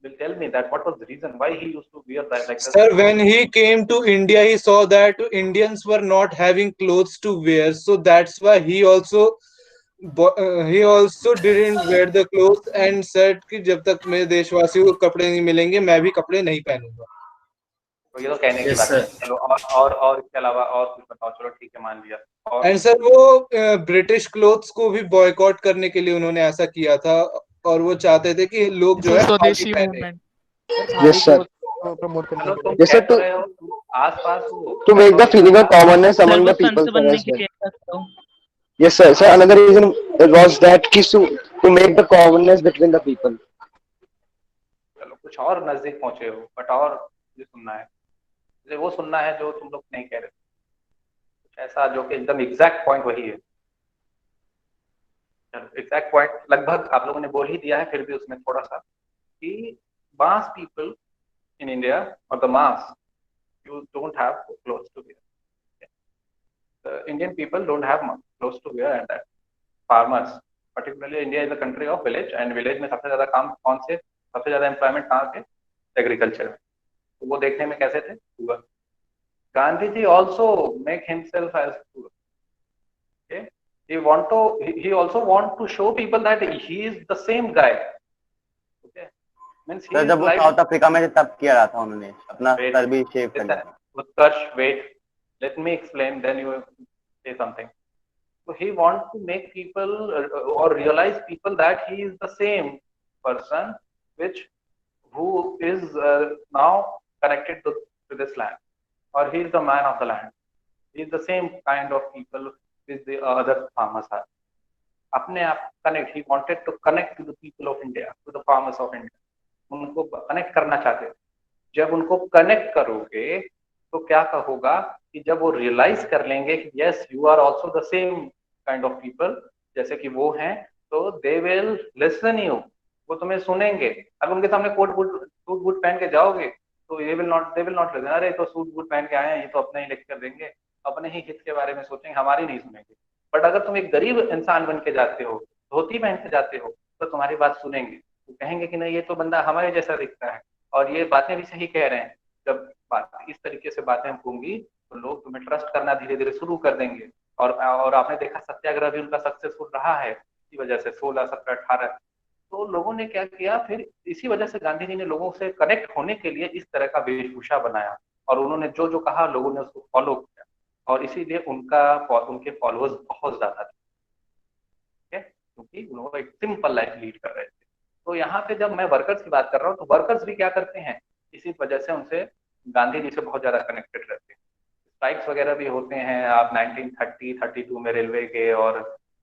will tell me that what was the reason why he used to wear that like that? Sir, when he came to India, he saw that Indians were not having clothes to wear, so that's why he also didn't wear the clothes and said कि जब तक मेरे देशवासियों को कपड़े नहीं मिलेंगे मैं भी कपड़े नहीं पहनूंगा. तो ये तो कहने की बात है. चलो और इसके अलावा और कुछ बताओ. चलो ठीक है, मान लिया. एंड सर वो ब्रिटिश क्लोथ्स को भी बॉयकॉट करने के लिए उन्होंने ऐसा किया था और वो चाहते थे कि लोग जो है स्वदेशी मूवमेंट. Yes sir. प्रमोट करने तुम Yes sir. आसपास हो To make the feeling of commonness among the people. Yes sir. Sir, another reason was that to make the commonness between the people. चलो कुछ और नजदीक पहुंचे हो, बट और मुझे सुनना है, मुझे वो सुनना है जो तुम लोग नहीं कह रहे, कुछ ऐसा जो कि एकदम एग्जैक्ट पॉइंट वही है. चलो एग्जैक्ट पॉइंट लगभग आप लोगों ने बोल ही दिया है, फिर भी उसमें थोड़ा सा कि mass people in India, or the mass, you don't have clothes to wear. Okay. The Indian people don't have clothes to wear, and that farmers, particularly India is a country of village, and village में सबसे ज़्यादा काम कौन से, सबसे ज़्यादा employment कहाँ पे? Agriculture में. तो वो देखने में कैसे थे? Poor. Gandhi ji also make himself as poor. Okay. He also want to show people that he is the same guy. तो जब वो साउथ अफ्रीका में तब किया रहा था उन्होंने अपना सर भी शेव करना. उत्कर्ष, wait, let me explain, then you say something. So he wants to make people or realize people that he is the same person who is now connected to this land, or he is the man of the land. He is the same kind of people which the other farmers are. अपने आप connect, he wanted to connect to the people of India, to the farmers of India. उनको connect करना चाहते थे. जब उनको connect करोगे तो क्या होगा कि जब वो रियलाइज कर लेंगे कि yes you are also the same kind of people जैसे कि वो हैं, तो दे विल लिसन यू, वो तुम्हें सुनेंगे. अगर उनके सामने सूट बूट पहन के जाओगे तो दे विल नॉट लिसन. अरे तो सूट बूट पहन के आए हैं, ये तो अपने ही लेक्चर देंगे, अपने ही हित के बारे में सोचेंगे, हमारी नहीं सुनेंगे. बट अगर तुम एक गरीब इंसान बन के जाते हो, धोती पहन के जाते हो, तो तुम्हारी बात सुनेंगे. तो कहेंगे कि नहीं ये तो बंदा हमारे जैसा दिखता है और ये बातें भी सही कह रहे हैं. जब बात इस तरीके से बातें होंगी तो लोग तुम्हें ट्रस्ट करना धीरे धीरे शुरू कर देंगे. और आपने देखा सत्याग्रह भी उनका सक्सेसफुल रहा है इसी वजह से 16, 17, 18. तो लोगों ने क्या किया, फिर इसी वजह से गांधी जी ने लोगों से कनेक्ट होने के लिए इस तरह का वेशभूषा बनाया और उन्होंने जो जो कहा लोगों ने उसको फॉलो किया और इसीलिए उनके फॉलोअर्स बहुत ज्यादा थे. ठीक है, क्योंकि उन्होंने एक सिंपल लाइफ लीड कर रहे थे. तो यहाँ पे जब मैं वर्कर्स की बात कर रहा हूँ तो वर्कर्स भी क्या करते हैं, इसी वजह से उनसे गांधी जी से बहुत ज्यादा कनेक्टेड रहते हैं. स्ट्राइक्स वगैरह भी होते हैं. आप 1932 में रेलवे के और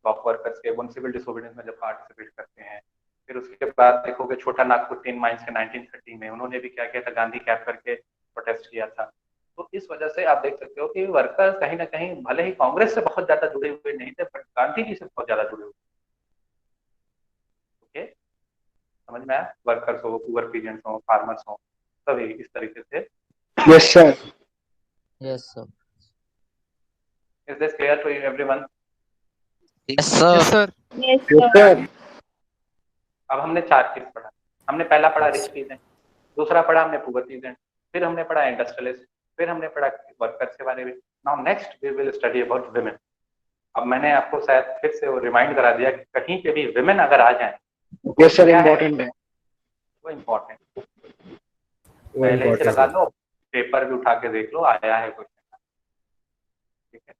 डॉक वर्कर्स के वन सिविल डिसोबीडियंस में जब पार्टिसिपेट करते हैं. फिर उसके बाद देखोगे छोटा नागपुर टिन माइंस के 1930 में उन्होंने भी क्या किया था, गांधी कैप करके प्रोटेस्ट किया था. तो इस वजह से आप देख सकते हो कि वर्कर्स कहीं ना कहीं भले ही कांग्रेस से बहुत ज्यादा जुड़े हुए नहीं थे, बट गांधी जी से बहुत ज्यादा जुड़े हुए. ओके, समझ में आया? वर्कर्स हो, पुअर पीजेंट्स हो, फार्मर्स हो, सभी इस तरीके से. Yes sir. Yes, sir. Is this clear to everyone? Yes, sir. Yes, sir. Yes, yes sir. Sir. अब हमने 4 चीज पढ़ा. हमने पहला पढ़ा रिच पीजेंट, दूसरा पढ़ा हमने पुअर पीजेंट, फिर हमने पढ़ा इंडस्ट्रियलिस्ट, फिर हमने पढ़ा वर्कर्स के बारे में. Now next we will study about women. अब मैंने आपको शायद फिर से वो रिमाइंड करा दिया कि कहीं पे भी विमेन अगर आ जाए, यस सर, इम्पोर्टेंट है. वो इम्पोर्टेंट पहले से लगा लो, पेपर भी उठा के देख लो, आया है कुछ. ठीक है,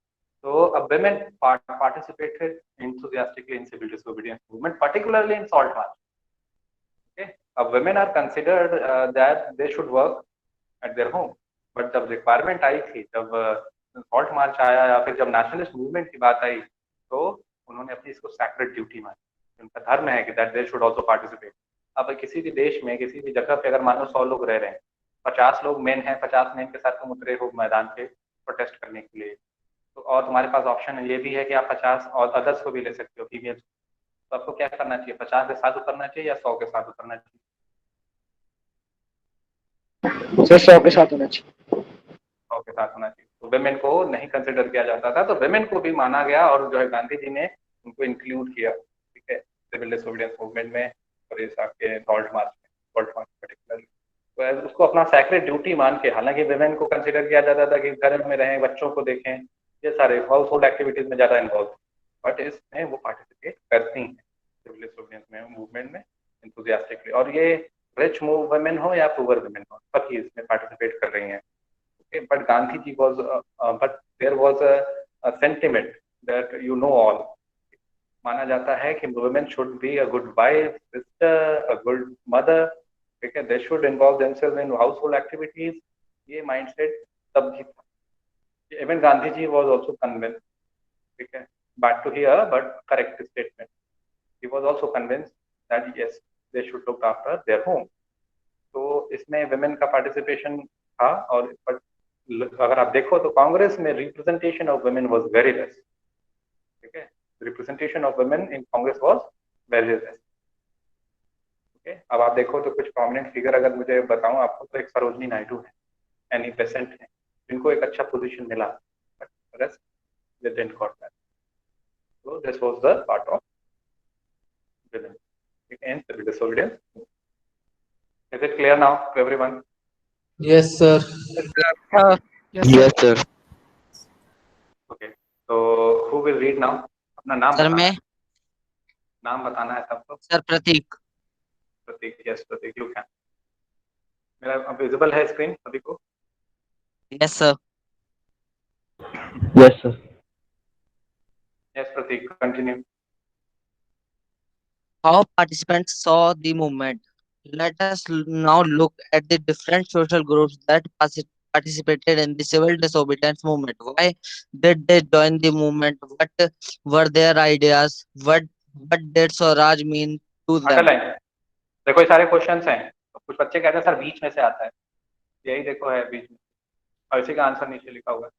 तो अब women participated enthusiastically in civil disobedience movement, particularly in salt march. Okay, अब women are considered that they should work at their home, but जब रिक्वायरमेंट आई थी, जब सॉल्ट मार्च आया या फिर जब नेशनलिस्ट मूवमेंट की बात आई, तो उन्होंने अपनी इसको सैक्रेड ड्यूटी मानी. उनका धर्म है कि that they should also participate. अब किसी भी देश में किसी भी जगह पे अगर मानो 100 लोग रह रहे हैं, 50 लोग मेन हैं, 50 मेन के साथ तुम उतरे हो मैदान पे प्रोटेस्ट करने के लिए, तो और तुम्हारे पास ऑप्शन ये भी है कि आप 50 और अदर्स को भी ले सकते हो, फीमेल्स. तो आपको क्या करना चाहिए, 50 के साथ उतरना चाहिए या 100 के साथ उतरना चाहिए? सर 100 के साथ होना चाहिए. 100 के साथ होना चाहिए. तो वेमेन को नहीं कंसिडर किया जाता था, तो वेमेन को भी माना गया और जो है गांधी जी ने उनको इंक्लूड किया. ठीक है, सिविल डिसोबीडियंस मूवमेंट में और इस आपके सॉल्ट मार्च पर्टिकुलरली. तो उसको अपना सैक्रेड ड्यूटी मान के, हालांकि वेमेन को कंसिडर किया जाता था कि घर में रहें, बच्चों को देखें, ये सारे हाउस होल्ड एक्टिविटीज में ज्यादा इन्वॉल्व, बट इसमें वो पार्टिसिपेट करती हैं सिविल डिसोबीडियंस में मूवमेंट में एंथुसियास्टिकली. और ये रिच वुमेन हो या पुअर वुमेन हो, सभी इसमें पार्टिसिपेट कर रही हैं. But Gandhi ji was, but there was a sentiment that you know all. माना जाता है कि women should be a good wife, sister, a good mother. ठीक है, they should involve themselves in household activities. ये mindset तब भी था. Even Gandhi ji was also convinced. ठीक है, bad to hear but correct statement. He was also convinced that yes, they should look after their home. तो इसमें women का participation था. और अगर आप देखो तो कांग्रेस में representation of women was very less. ठीक है, representation of women in Congress was very less. Okay, अब आप देखो तो कुछ प्रोमिनेंट फिगर अगर मुझे बताऊं आपको, तो एक सरोजनी नायडू है, एनी बेसेंट है, जिनको एक अच्छा पोजीशन मिला, but rest they didn't got that. So this was the part of women. ठीक है, in civil disobedience. Is it clear now to everyone? Yes, sir. Yes, sir. Okay, so who will read now? अपना नाम sir बताना मैं है. नाम बताना है सबको. Sir Prateek. Prateek, yes Prateek, you can. मेरा विजिबल है स्क्रीन सभी को? Yes, sir. Yes, sir. Yes Prateek, continue. How participants saw the movement. Let us now look at the different social groups that participated in the civil disobedience movement? Why did they join the movement? What were their ideas? What did Swaraj mean to them? Underline. देखो ये सारे questions हैं, तो कुछ बच्चे कहते हैं sir बीच में से आता है, यही देखो है बीच में, और इसी का आंसर नीचे लिखा हुआ है।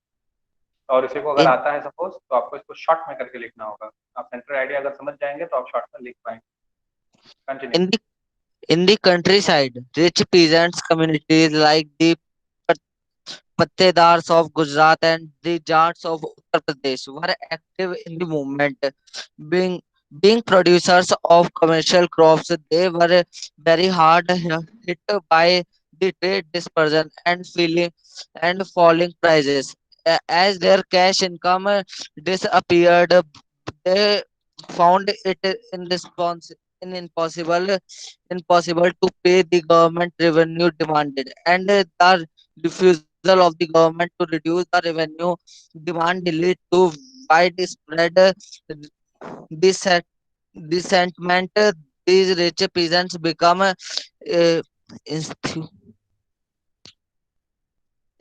और इसी को अगर In आता है सपोज, तो आपको इसको शॉर्ट में करके लिखना होगा। आप सेंटर आइडिया अगर समझ जाएंगे तो आप शॉर्ट में लिख पाएंगे। Continue. in the countryside, rich peasants communities like the Pattedars of Gujarat and the Jats of Uttar Pradesh were active in the movement. Being being producers of commercial crops, they were very hard hit by the trade dispersion and feeling and falling prices. As their cash income disappeared, they found it in response in impossible to pay the government revenue demanded, and the refusal of the government to reduce the revenue demand lead to widespread dissent- dissentment. These rich peasants become instru-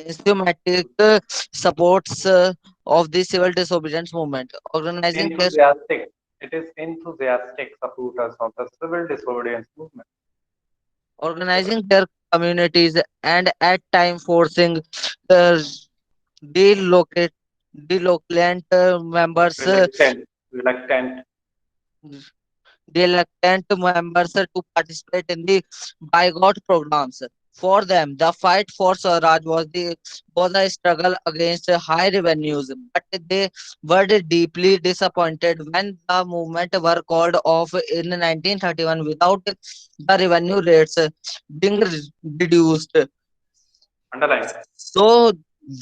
instrumental supports of the civil disobedience movement, organizing their Enthusiastic. It is enthusiastic supporters of the civil disobedience movement. organizing their communities and at time forcing uh, delocate delocant members Reluctant. reluctant members to participate in the boycott programs. For them, the fight for Swaraj was a struggle against high revenues, but they were deeply disappointed when the movement were called off in 1931 without the revenue rates being reduced. Underline. So,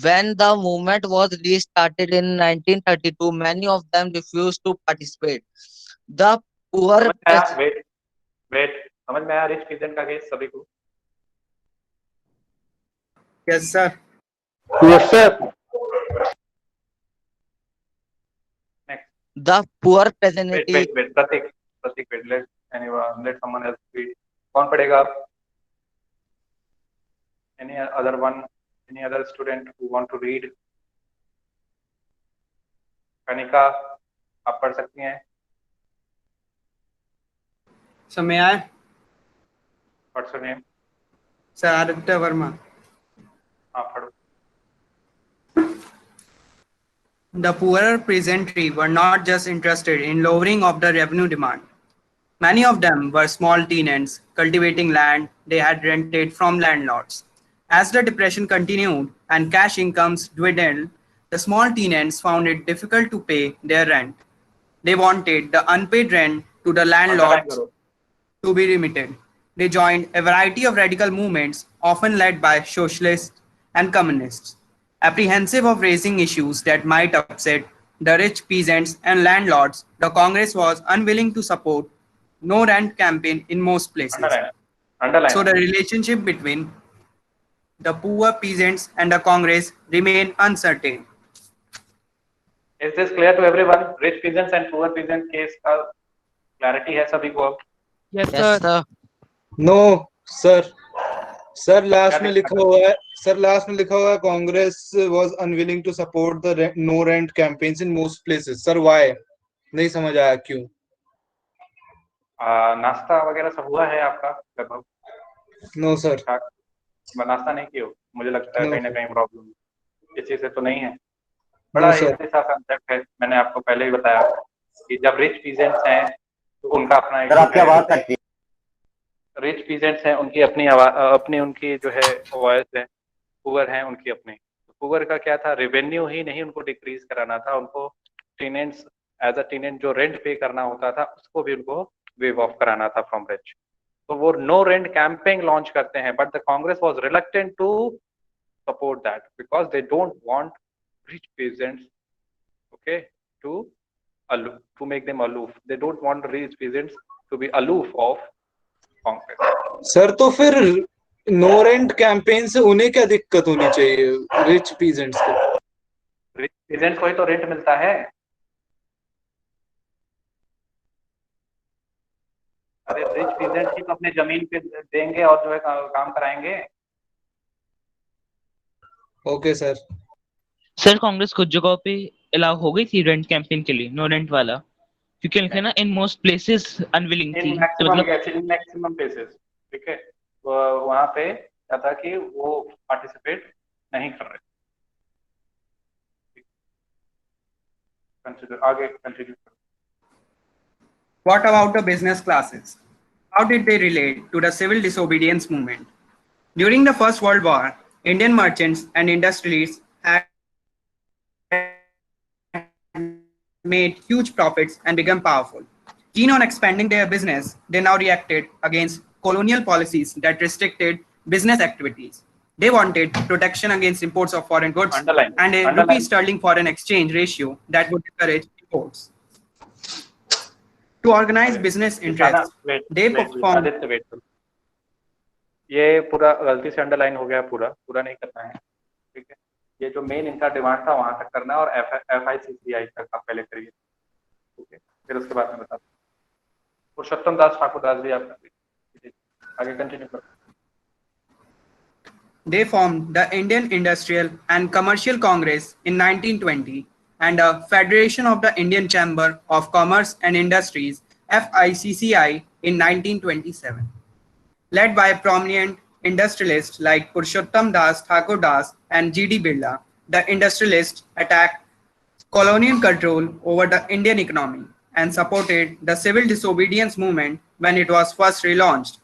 when the movement was restarted in 1932, many of them refused to participate. The poor समझ में आया? Wait समझ में आया rich peasant का case सभी को? Yes sir. Yes sir. The poor peasantry. Wait, Pratik, wait, let someone else read. कौन पढ़ेगा आप? Any other student who want to read? Kanika, आप पढ़ सकती हैं? समय आए? What's your name? Sir Aditya Verma. हाँ पढ़ो। The poorer peasantry were not just interested in lowering of the revenue demand. Many of them were small tenants cultivating land they had rented from landlords. As the depression continued and cash incomes dwindled, the small tenants found it difficult to pay their rent. They wanted the unpaid rent to the landlords to be remitted. They joined a variety of radical movements, often led by socialists and communists. Apprehensive of raising issues that might upset the rich peasants and landlords, the Congress was unwilling to support no rent campaign in most places. Underline. So the relationship between the poor peasants and the Congress remained uncertain. Is this clear to everyone? Rich peasants and poor peasant case का clarity है सभी को अब? Yes, sir. No, sir. Sir last में लिखा हुआ है, sir last में लिखा हुआ है Congress was unwilling to support the no rent campaigns in most places. Sir why? नहीं समझ आया क्यों? नाश्ता वगैरह सब हुआ है आपका लगभग? No sir. नाश्ता नहीं किया, मुझे लगता है No, कहीं ना sir. कहीं प्रॉब्लम इसी से तो नहीं है। बड़ा No, sir. इजी सा कंसेप्ट है, मैंने आपको पहले ही बताया कि जब रिच पीजेंट्स हैं तो उनका अपना सर आपकी आवाज कटती है। रिच पीजेंट्स हैं उनकी अपनी अपनी उनकी जो है वॉइस है, पुअर हैं उनकी अपनी। पुअर का क्या था, रेवेन्यू ही नहीं उनको डिक्रीज कराना था, उनको टेनेंट्स एज अ टेनेंट जो रेंट पे करना होता था उसको भी उनको वेव ऑफ कराना था फ्रॉम रिच। तो वो नो रेंट कैंपेन लॉन्च करते हैं, but the Congress was reluctant to support that because they don't want rich peasants okay to make them aloof. They don't want rich peasants to be aloof of Congress. Sir तो फिर no rent campaign से उन्हें क्या दिक्कत होनी चाहिए rich peasants को? Rich peasants को ही तो रेंट मिलता है। अरे रिच पीजेंट्स ही तो अपने जमीन पे देंगे और जो है काम कराएंगे। Okay sir. सर कांग्रेस कुछ जगहों पे अलाउ हो गई थी रेंट कैंपेन के लिए, नो रेंट वाला, क्योंकि उनके ना इन मोस्ट प्लेसेस अनविलिंग थी, तो मतलब इन मैक्सिमम केसेस, ठीक है, वहां पे क्या था कि वो पार्टिसिपेट नहीं कर रहे। कंसिडर आगे continue. What about the business classes? How did they relate to the civil disobedience movement? During the First World War, Indian merchants and industrialists had made huge profits and become powerful. Keen on expanding their business, they now reacted against colonial policies that restricted business activities. They wanted protection against imports of foreign goods and a rupee sterling foreign exchange ratio that would encourage imports. To organize business interests, they performed. Aditya wait करो, ये पूरा गलती से underline हो गया, पूरा नहीं करना है, ठीक है। ये जो मेन इनका डिमांड था वहां तक करना है और FICCI तक आप पहले करिए, ठीक है, फिर उसके बाद में बताता हूँ। पुरुषोत्तम दास ठाकुर दास भी आप कर लीजिए, आगे कंटिन्यू करो। They formed the Indian Industrial and Commercial Congress in 1920 and a Federation of the Indian Chamber of Commerce and Industries FICCI in 1927. Led by prominent industrialists like Purushottam Das Thakur Das and G.D. Birla, the industrialists attacked colonial control over the Indian economy and supported the civil disobedience movement when it was first launched.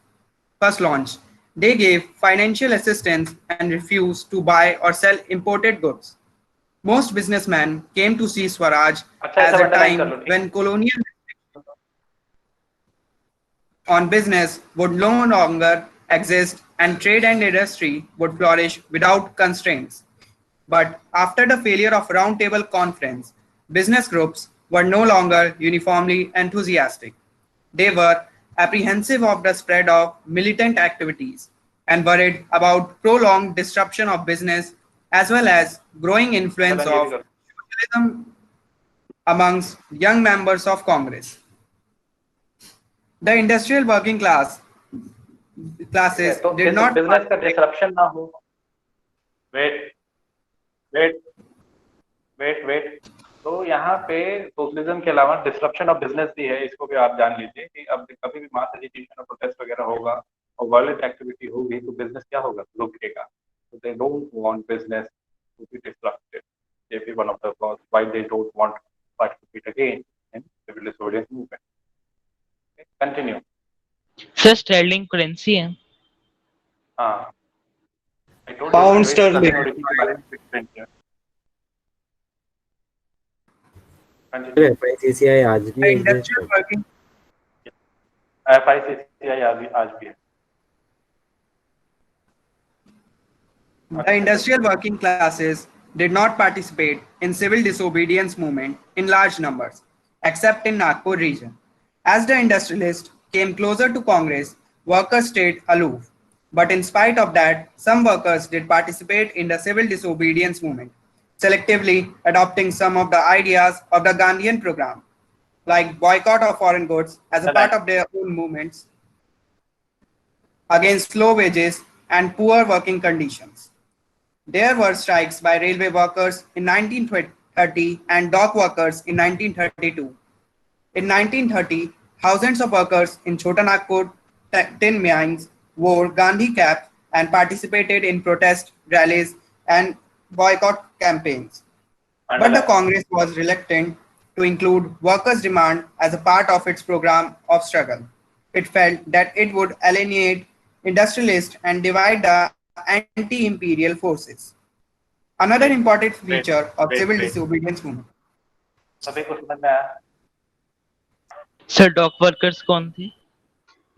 They gave financial assistance and refused to buy or sell imported goods. Most businessmen came to see Swaraj as a time when colonial on business would no longer exist and trade and industry would flourish without constraints. But after the failure of Round Table Conference, business groups were no longer uniformly enthusiastic. They were apprehensive of the spread of militant activities and worried about prolonged disruption of business as well as growing influence of socialism amongst young members of Congress. The industrial working classes did not business का disruption ना हो। Wait तो यहाँ पे socialism के अलावा disruption of business भी है, इसको भी आप जान लीजिए कि अब कभी भी मास एजिटेशन और प्रोटेस्ट वगैरह होगा और वायलेंट एक्टिविटी होगी तो बिजनेस क्या होगा, ग्रो करेगा। So they don't want business to be disrupted. They be one of the cause why they don't want to participate again in civil disobedience movement. Okay, continue. Sir sterling currency है। हाँ, I told Pound you sterling. के बारे में explain किया। Continue. FICCI आज भी industrial working FICCI आज भी है। The industrial working classes did not participate in civil disobedience movement in large numbers, except in Nagpur region. As the industrialists came closer to Congress, workers stayed aloof. But in spite of that, some workers did participate in the civil disobedience movement, selectively adopting some of the ideas of the Gandhian program, like boycott of foreign goods as a part of their own movements against low wages and poor working conditions. There were strikes by railway workers in 1930 and dock workers in 1932. In 1930, thousands of workers in Chota Nagpur tin mines wore Gandhi caps and participated in protest rallies and boycott campaigns. But the Congress was reluctant to include workers' demand as a part of its program of struggle. It felt that it would alienate industrialists and divide the anti-imperial forces. Another important feature of civil disobedience movement. सभी को समझ में आया? Sir dock workers कौन थे?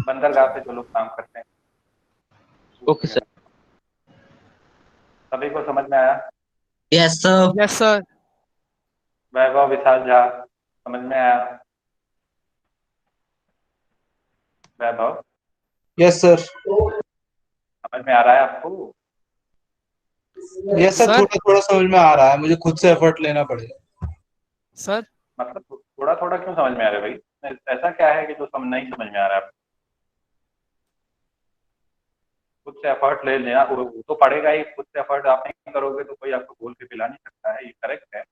बंदरगाह पे जो लोग काम करते हैं। Okay sir. सभी को समझ में आया? Yes, sir. Yes, sir. वैभव विशाल झा समझ में आया? वैभव? Yes sir. समझ में आ रहा है आपको? यस सर, थोड़ा थोड़ा समझ में आ रहा है, मुझे खुद से एफर्ट लेना पड़ेगा। सर मतलब थोड़ा थोड़ा क्यों समझ में आ रहा है भाई? ऐसा क्या है कि जो नहीं समझ में आ रहा है आपको? खुद से एफर्ट ले लेना, वो तो पड़ेगा ही, खुद से एफर्ट आप नहीं करोगे तो कोई आपको बोल के पिला नहीं सकता है, ये करेक्ट है।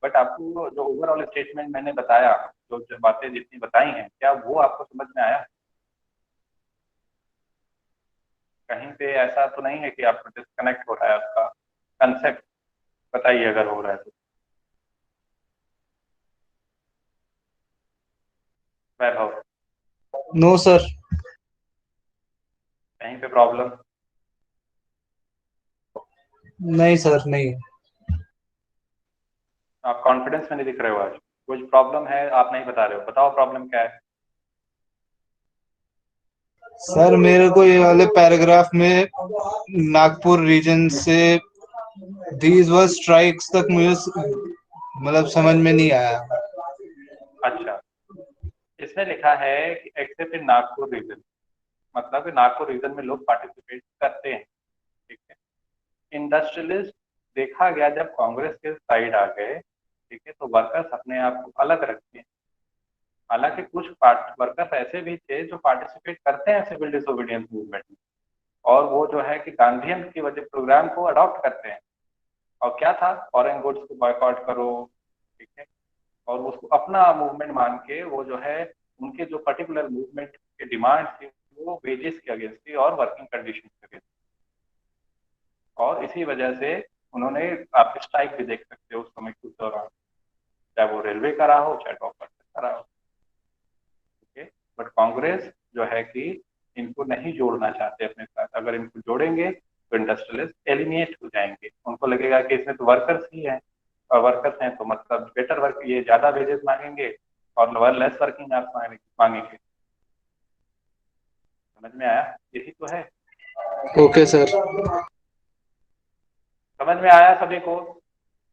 बट आपको जो ओवरऑल स्टेटमेंट मैंने बताया, जो बातें जितनी बताई हैं, क्या वो आपको समझ में आया? कहीं पे ऐसा तो नहीं है कि आपको डिस्कनेक्ट हो रहा है आपका कंसेप्ट? बताइए अगर हो रहा है तो। वैभव, नो सर। कहीं पे प्रॉब्लम? नहीं सर, नहीं। आप कॉन्फिडेंस में नहीं दिख रहे हो आज। कुछ प्रॉब्लम है, आप नहीं बता रहे हो, बताओ प्रॉब्लम क्या है। सर मेरे को ये वाले पैराग्राफ में नागपुर रीजन से दीज वर स्ट्राइक्स तक मुझे मतलब समझ में नहीं आया। अच्छा, इसमें लिखा है कि एक्सेप्ट इन नागपुर रीजन, मतलब कि नागपुर रीजन में लोग पार्टिसिपेट करते हैं, ठीक है। इंडस्ट्रियलिस्ट देखा गया जब कांग्रेस के साइड आ गए, ठीक है, तो वर्कर्स अपने आप को अलग रखते हैं। हालांकि कुछ वर्कर्स ऐसे भी थे जो पार्टिसिपेट करते हैं सिविल डिसोबीडियंस मूवमेंट में, और वो जो है कि गांधीयन की वजह प्रोग्राम को अडॉप्ट करते हैं। और क्या था, फॉरेन गुड्स को बॉयकॉट करो, ठीक है, और उसको अपना मूवमेंट मान के वो जो है उनके जो पर्टिकुलर मूवमेंट के डिमांड थी वो वेजेस के अगेंस्ट थी और वर्किंग कंडीशन के अगेंस्ट। और इसी वजह से उन्होंने, आप स्ट्राइक भी देख सकते हो उस समय के दौरान, चाहे वो रेलवे का रहा हो चाहे डॉक्टर का रहा हो, ठीक है। बट कांग्रेस जो है कि इनको नहीं जोड़ना चाहते अपने साथ। अगर इनको जोड़ेंगे तो इंडस्ट्रियलिस्ट एलिमिनेट हो जाएंगे। उनको लगेगा कि इसमें तो वर्कर्स ही हैं, और वर्कर्स हैं तो मतलब बेटर वर्क, ये ज्यादा वेजेस मांगेंगे और लेस वर्किंग आवर्स मांगेंगे। समझ में आया? यही तो है। Okay sir. समझ में आया सभी को?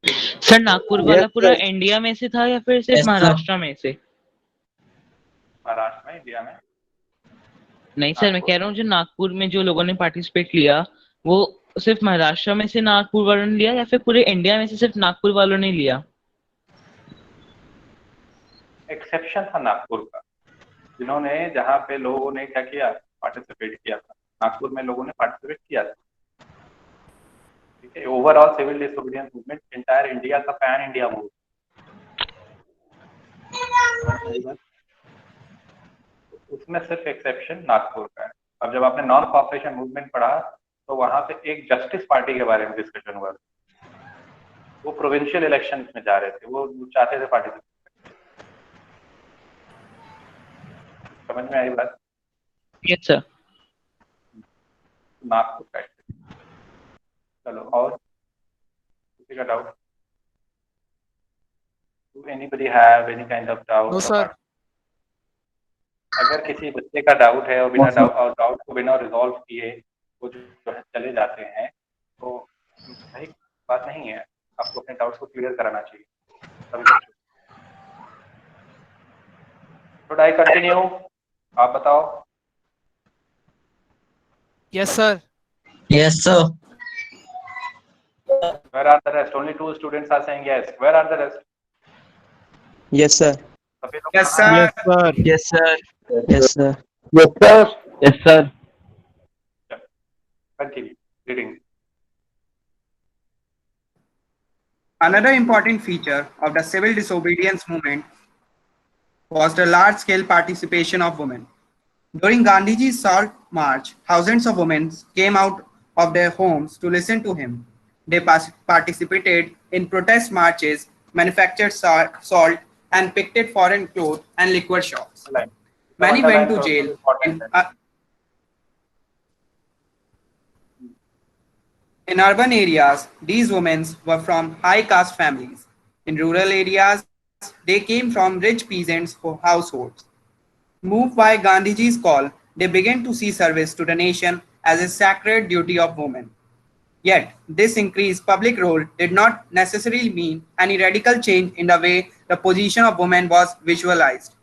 सर नागपुर वाला पूरा इंडिया में से था या फिर सिर्फ महाराष्ट्र में से? महाराष्ट्र में, इंडिया में? नहीं सर, मैं कह रहा हूँ जो नागपुर में जो लोगों ने पार्टिसिपेट लिया वो सिर्फ महाराष्ट्र में से नागपुर वालों ने लिया या फिर पूरे इंडिया में से सिर्फ नागपुर वालों ने लिया? एक्सेप्शन था नागपुर का, जिन्होंने, जहाँ पे लोगों ने क्या किया, पार्टिसिपेट किया था। नागपुर में लोगों ने पार्टिसिपेट किया था, ठीक है। Overall civil disobedience movement entire India का पैन इंडिया मूव, उसमें सिर्फ एक्सेप्शन नागपुर का है। अब जब आपने नॉन कॉपरेशन मूवमेंट पढ़ा तो वहां पे एक जस्टिस पार्टी के बारे में डिस्कशन हुआ। वो प्रोविंशियल इलेक्शन में जा रहे थे, वो चाहते थे पार्टिसिपेट। समझ में आई बात? Yes sir. नागपुर का। चलो, और किसी का doubt? Anybody have any kind of doubt? No sir. अगर किसी बच्चे का डाउट है और बिना डाउट को बिना रिजॉल्व किए वो जो है चले जाते हैं, तो सही बात नहीं है। आपको अपने डाउट्स को क्लियर कराना चाहिए सभी बच्चों। Should I continue? आप बताओ। Yes sir. Yes sir. Where are the rest? Only 2 students are saying yes. Where are the rest? Yes sir. Yes sir. Yes sir. Yes sir. Yes sir. Yes sir. Continue reading. Another important feature of the civil disobedience movement was the large-scale participation of women. During Gandhiji's Salt March, thousands of women came out of their homes to listen to him. They participated in protest marches, manufactured salt, and picketed foreign clothes and liquor shops. Many went to jail. In urban areas, these women were from high caste families. In rural areas, they came from rich peasants' households. Moved by Gandhiji's call, they began to see service to the nation as a sacred duty of women. Yet, this increased public role did not necessarily mean any radical change in the way the position of women was visualized.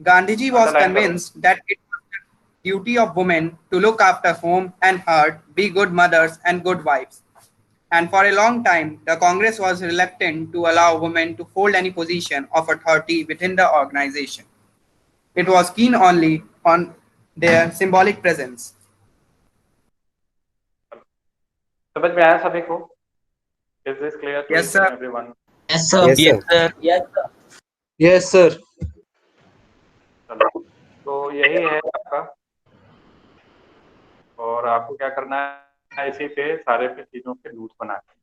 Gandhiji was convinced that it was the duty of women to look after home and heart, be good mothers and good wives. And for a long time, the Congress was reluctant to allow women to hold any position of authority within the organization. It was keen only on their symbolic presence. समझ में आया सभी को? Is this clear to Yes, each sir. and everyone? Yes, sir. Yes, sir. Yes, sir. चलो, तो यही है आपका, और आपको क्या करना है, इसी पे सारे पे चीजों के नोट्स बनाने,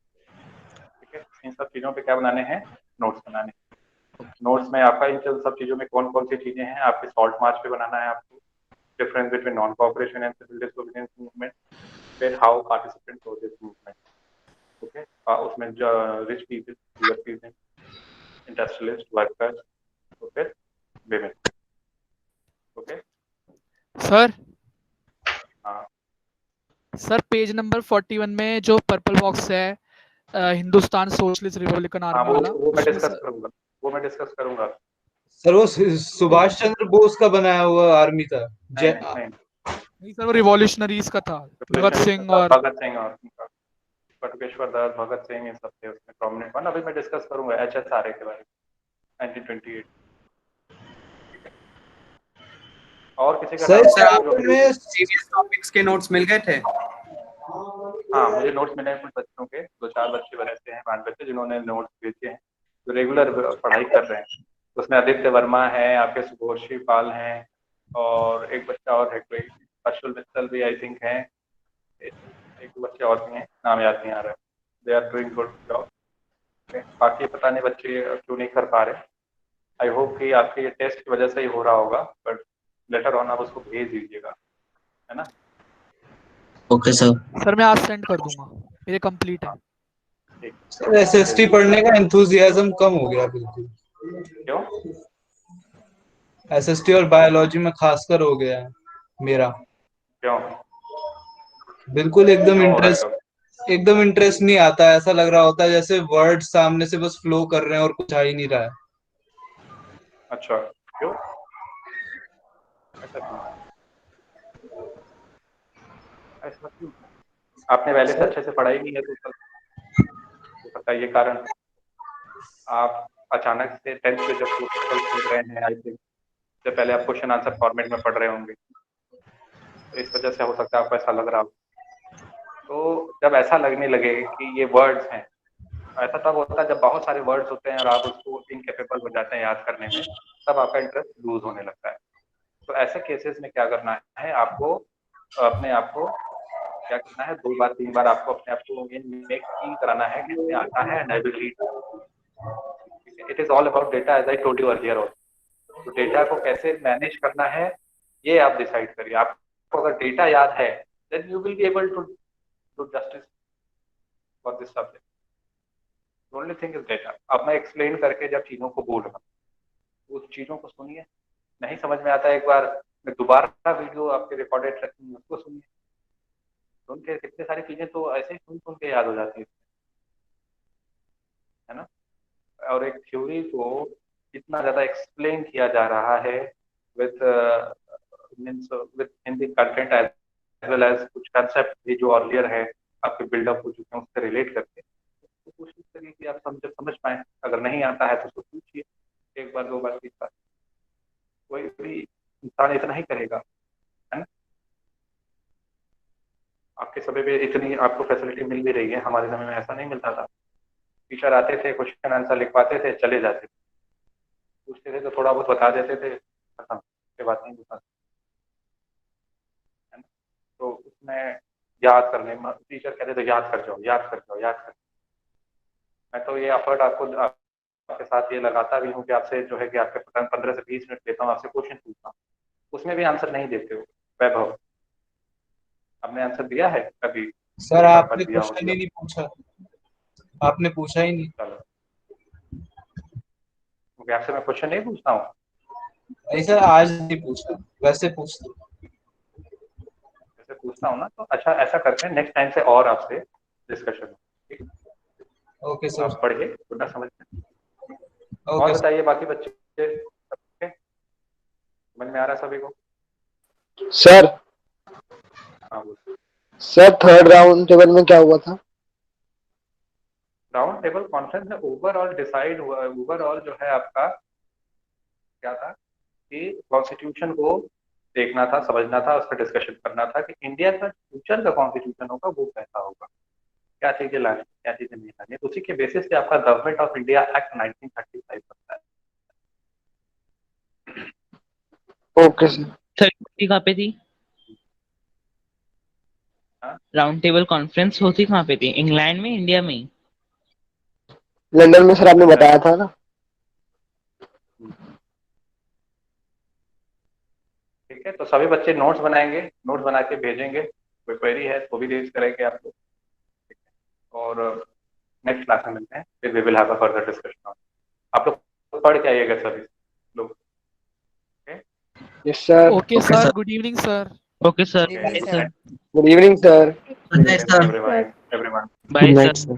ठीक है? इन सब चीजों पे क्या बनाने हैं? नोट्स बनाने। नोट्स में आपका इन सब चीजों में कौन कौन सी चीजें हैं, आपके सॉल्ट मार्च पे बनाना है आपको, difference between non cooperation and civil disobedience movement, फिर हाउ पार्टिसिपेंट हो दिस मूवमेंट, ओके? उसमें जो rich people, poor people, industrialist, workers, तो फिर विमेन, ओके? सर हाँ, सर पेज नंबर 41 में जो पर्पल बॉक्स है हिंदुस्तान सोशलिस्ट रिपब्लिकन हाँ, आर्मी वाला, वो मैं उसमें डिस्कस सर करूंगा, वो मैं डिस्कस करूंगा। सर वो सुभाष चंद्र बोस का बनाया हुआ आर्मी था। नहीं नहीं नहीं, नहीं सर वो रिवॉल्यूशनरीज का था, भगत सिंह और भगत सिंह और बटुकेश्वर दत्त, भगत सिंह, ये सब थे उसमें प्रोमिनेंट वन। अभी मैं डिस्कस करूंगा HSRA के बारे में 1928, ठीक है? और किसी का सर डाउट? सर आपको में प्रीवियस टॉपिक्स के नोट्स मिल गए थे? हाँ, मुझे नोट्स मिले हैं कुछ बच्चों के, 2-4 बच्चे ऐसे हैं, 5 बच्चे जिन्होंने नोट्स भेजे हैं, जो रेगुलर पढ़ाई कर रहे हैं। उसमें आदित्य वर्मा है, आपके सुभोशी पाल हैं, और एक बच्चा और है कोई, अशुल मित्तल भी आई थिंक है, एक दो बच्चे और भी हैं, नाम याद नहीं आ रहा है। They are doing good job. बाकी पता नहीं बच्चे क्यों नहीं कर पा रहे। आई होप कि आपके ये टेस्ट की वजह से ही हो रहा होगा, बट लेटर ऑन आप उसको भेज दीजिएगा, है ना? Okay, sir. सर मैं आज सेंड कर दूंगा, मेरे कंप्लीट है। ठीक। सर एसएसटी पढ़ने का एंथुजियाज्म कम हो गया बिल्कुल। क्यों? एसएसटी और बायोलॉजी में खासकर हो गया है मेरा, क्यों? बिल्कुल एकदम क्यों हो रहा है कब? एकदम इंटरेस्ट नहीं आता है। ऐसा लग रहा होता है जैसे वर्ड सामने से बस फ्लो कर रहे हैं और कुछ आ ही नहीं रहा है। अच्छा, क्यों? ऐसा क्यों? ऐसा क्यों? आपने पहले से अच्छे से पढ़ाई नहीं है तो बताइए कारण। आप अचानक से 10th में जब क्वेश्चन सुन रहे हैं, आई थिंक जब पहले आप क्वेश्चन आंसर फॉर्मेट में पढ़ रहे होंगे, तो इस वजह से हो सकता है आपको ऐसा लग रहा हो। तो जब ऐसा लगने लगे कि ये वर्ड्स हैं, ऐसा तब होता है जब बहुत सारे वर्ड्स होते हैं और आप उसको इनकेपेबल हो जाते हैं याद करने में, तब आपका इंटरेस्ट लूज होने लगता है। तो ऐसे केसेस में क्या करना है आपको, अपने आप को क्या करना है, 2 बार 3 बार आपको अपने आप को मेक फील कराना है कि मुझे आता है and I will read. It is all about data, as I told you earlier also. तो डेटा को कैसे मैनेज करना है ये आप डिसाइड करिए। आपको अगर डेटा याद है, then you will be able to do justice for this subject. Only thing is data. अब मैं एक्सप्लेन करके जब चीजों को बोल रहा हूँ, उस चीजों को सुनिए, नहीं समझ में आता है एक बार मैं दोबारा वीडियो आपके रिकॉर्डेड रखूंगी, उसको सुनिए। सुन के कितनी सारी चीजें तो ऐसे ही सुन सुन के याद हो जाती है ना? और एक थ्योरी को इतना ज्यादा एक्सप्लेन किया जा रहा है with means with Hindi content as well as कुछ कंसेप्ट भी जो अर्लियर है आपके बिल्डअप हो चुके हैं उससे रिलेट करके, तो कोशिश करिए कि आप समझ पाए। अगर नहीं आता है तो उसको पूछिए 1 बार 2 बार 3 बार, कोई भी इंसान इतना ही करेगा, है ना? आपके समय पे इतनी आपको फैसिलिटी मिल भी रही है, हमारे समय में ऐसा नहीं मिलता था। टीचर आते थे, क्वेश्चन आंसर लिखवाते थे, चले जाते थे, पूछते थे तो थोड़ा बहुत बता देते थे, खत्म, उसके बाद नहीं बताते, है ना? तो उसमें याद करने में टीचर कहते थे याद कर जाओ, याद कर जाओ, याद कर। मैं तो ये एफर्ट आपके साथ ये लगाता भी हूँ कि आपसे जो है कि आपके 15 से 20 मिनट लेता हूँ, आपसे क्वेश्चन पूछता हूँ, उसमें भी आंसर नहीं देते हो। वैभव, आपने आंसर दिया है कभी? सर एक आध बार आपने दिया हो क्वेश्चन दिया। ही नहीं पूछा, आपने पूछा ही नहीं। चलो, क्योंकि आपसे मैं क्वेश्चन नहीं पूछता हूँ। नहीं सर आज नहीं पूछा, वैसे पूछता हूँ। वैसे पूछता हूँ ना, तो अच्छा ऐसा करते हैं नेक्स्ट टाइम से और आपसे डिस्कशन, ठीक? ओके तो सर। आप पढ़िए, थोड़ा समझ में। ओके और सर। बताइए बाकी बच्चे, ठीक है? समझ में आ रहा है सभी को? सर हाँ बोलो। सर थर्ड राउंड टेबल में क्या हुआ था? राउंड टेबल कॉन्फ्रेंस में ओवरऑल डिसाइड हुआ, ओवरऑल जो है आपका क्या था कि कॉन्स्टिट्यूशन को देखना था, समझना था, उस पर डिस्कशन करना था कि इंडिया का फ्यूचर का कॉन्स्टिट्यूशन होगा वो कैसा होगा। क्या चीजें लानी क्या चीजें नहीं लानी, तो उसी के बेसिस पे आपका गवर्नमेंट ऑफ इंडिया एक्ट 1935 बनता है। Okay sir. सर कहाँ पे थी? राउंड टेबल कॉन्फ्रेंस होती कहाँ पे थी? इंग्लैंड में, इंडिया में? लंदन में सर, आपने बताया था ना। ठीक है, तो सभी बच्चे नोट्स बनाएंगे, नोट्स बना के भेजेंगे, कोई क्वेरी है तो भी रेज करेंगे आपको। ठीक है, और नेक्स्ट क्लास में मिलते हैं, फिर we will have a further discussion. आप लोग पढ़ के आइएगा सभी लोग। Yes sir. Okay, sir. Good evening, sir. Okay, sir. Good evening, sir. Everyone. Bye, sir. Good night, sir.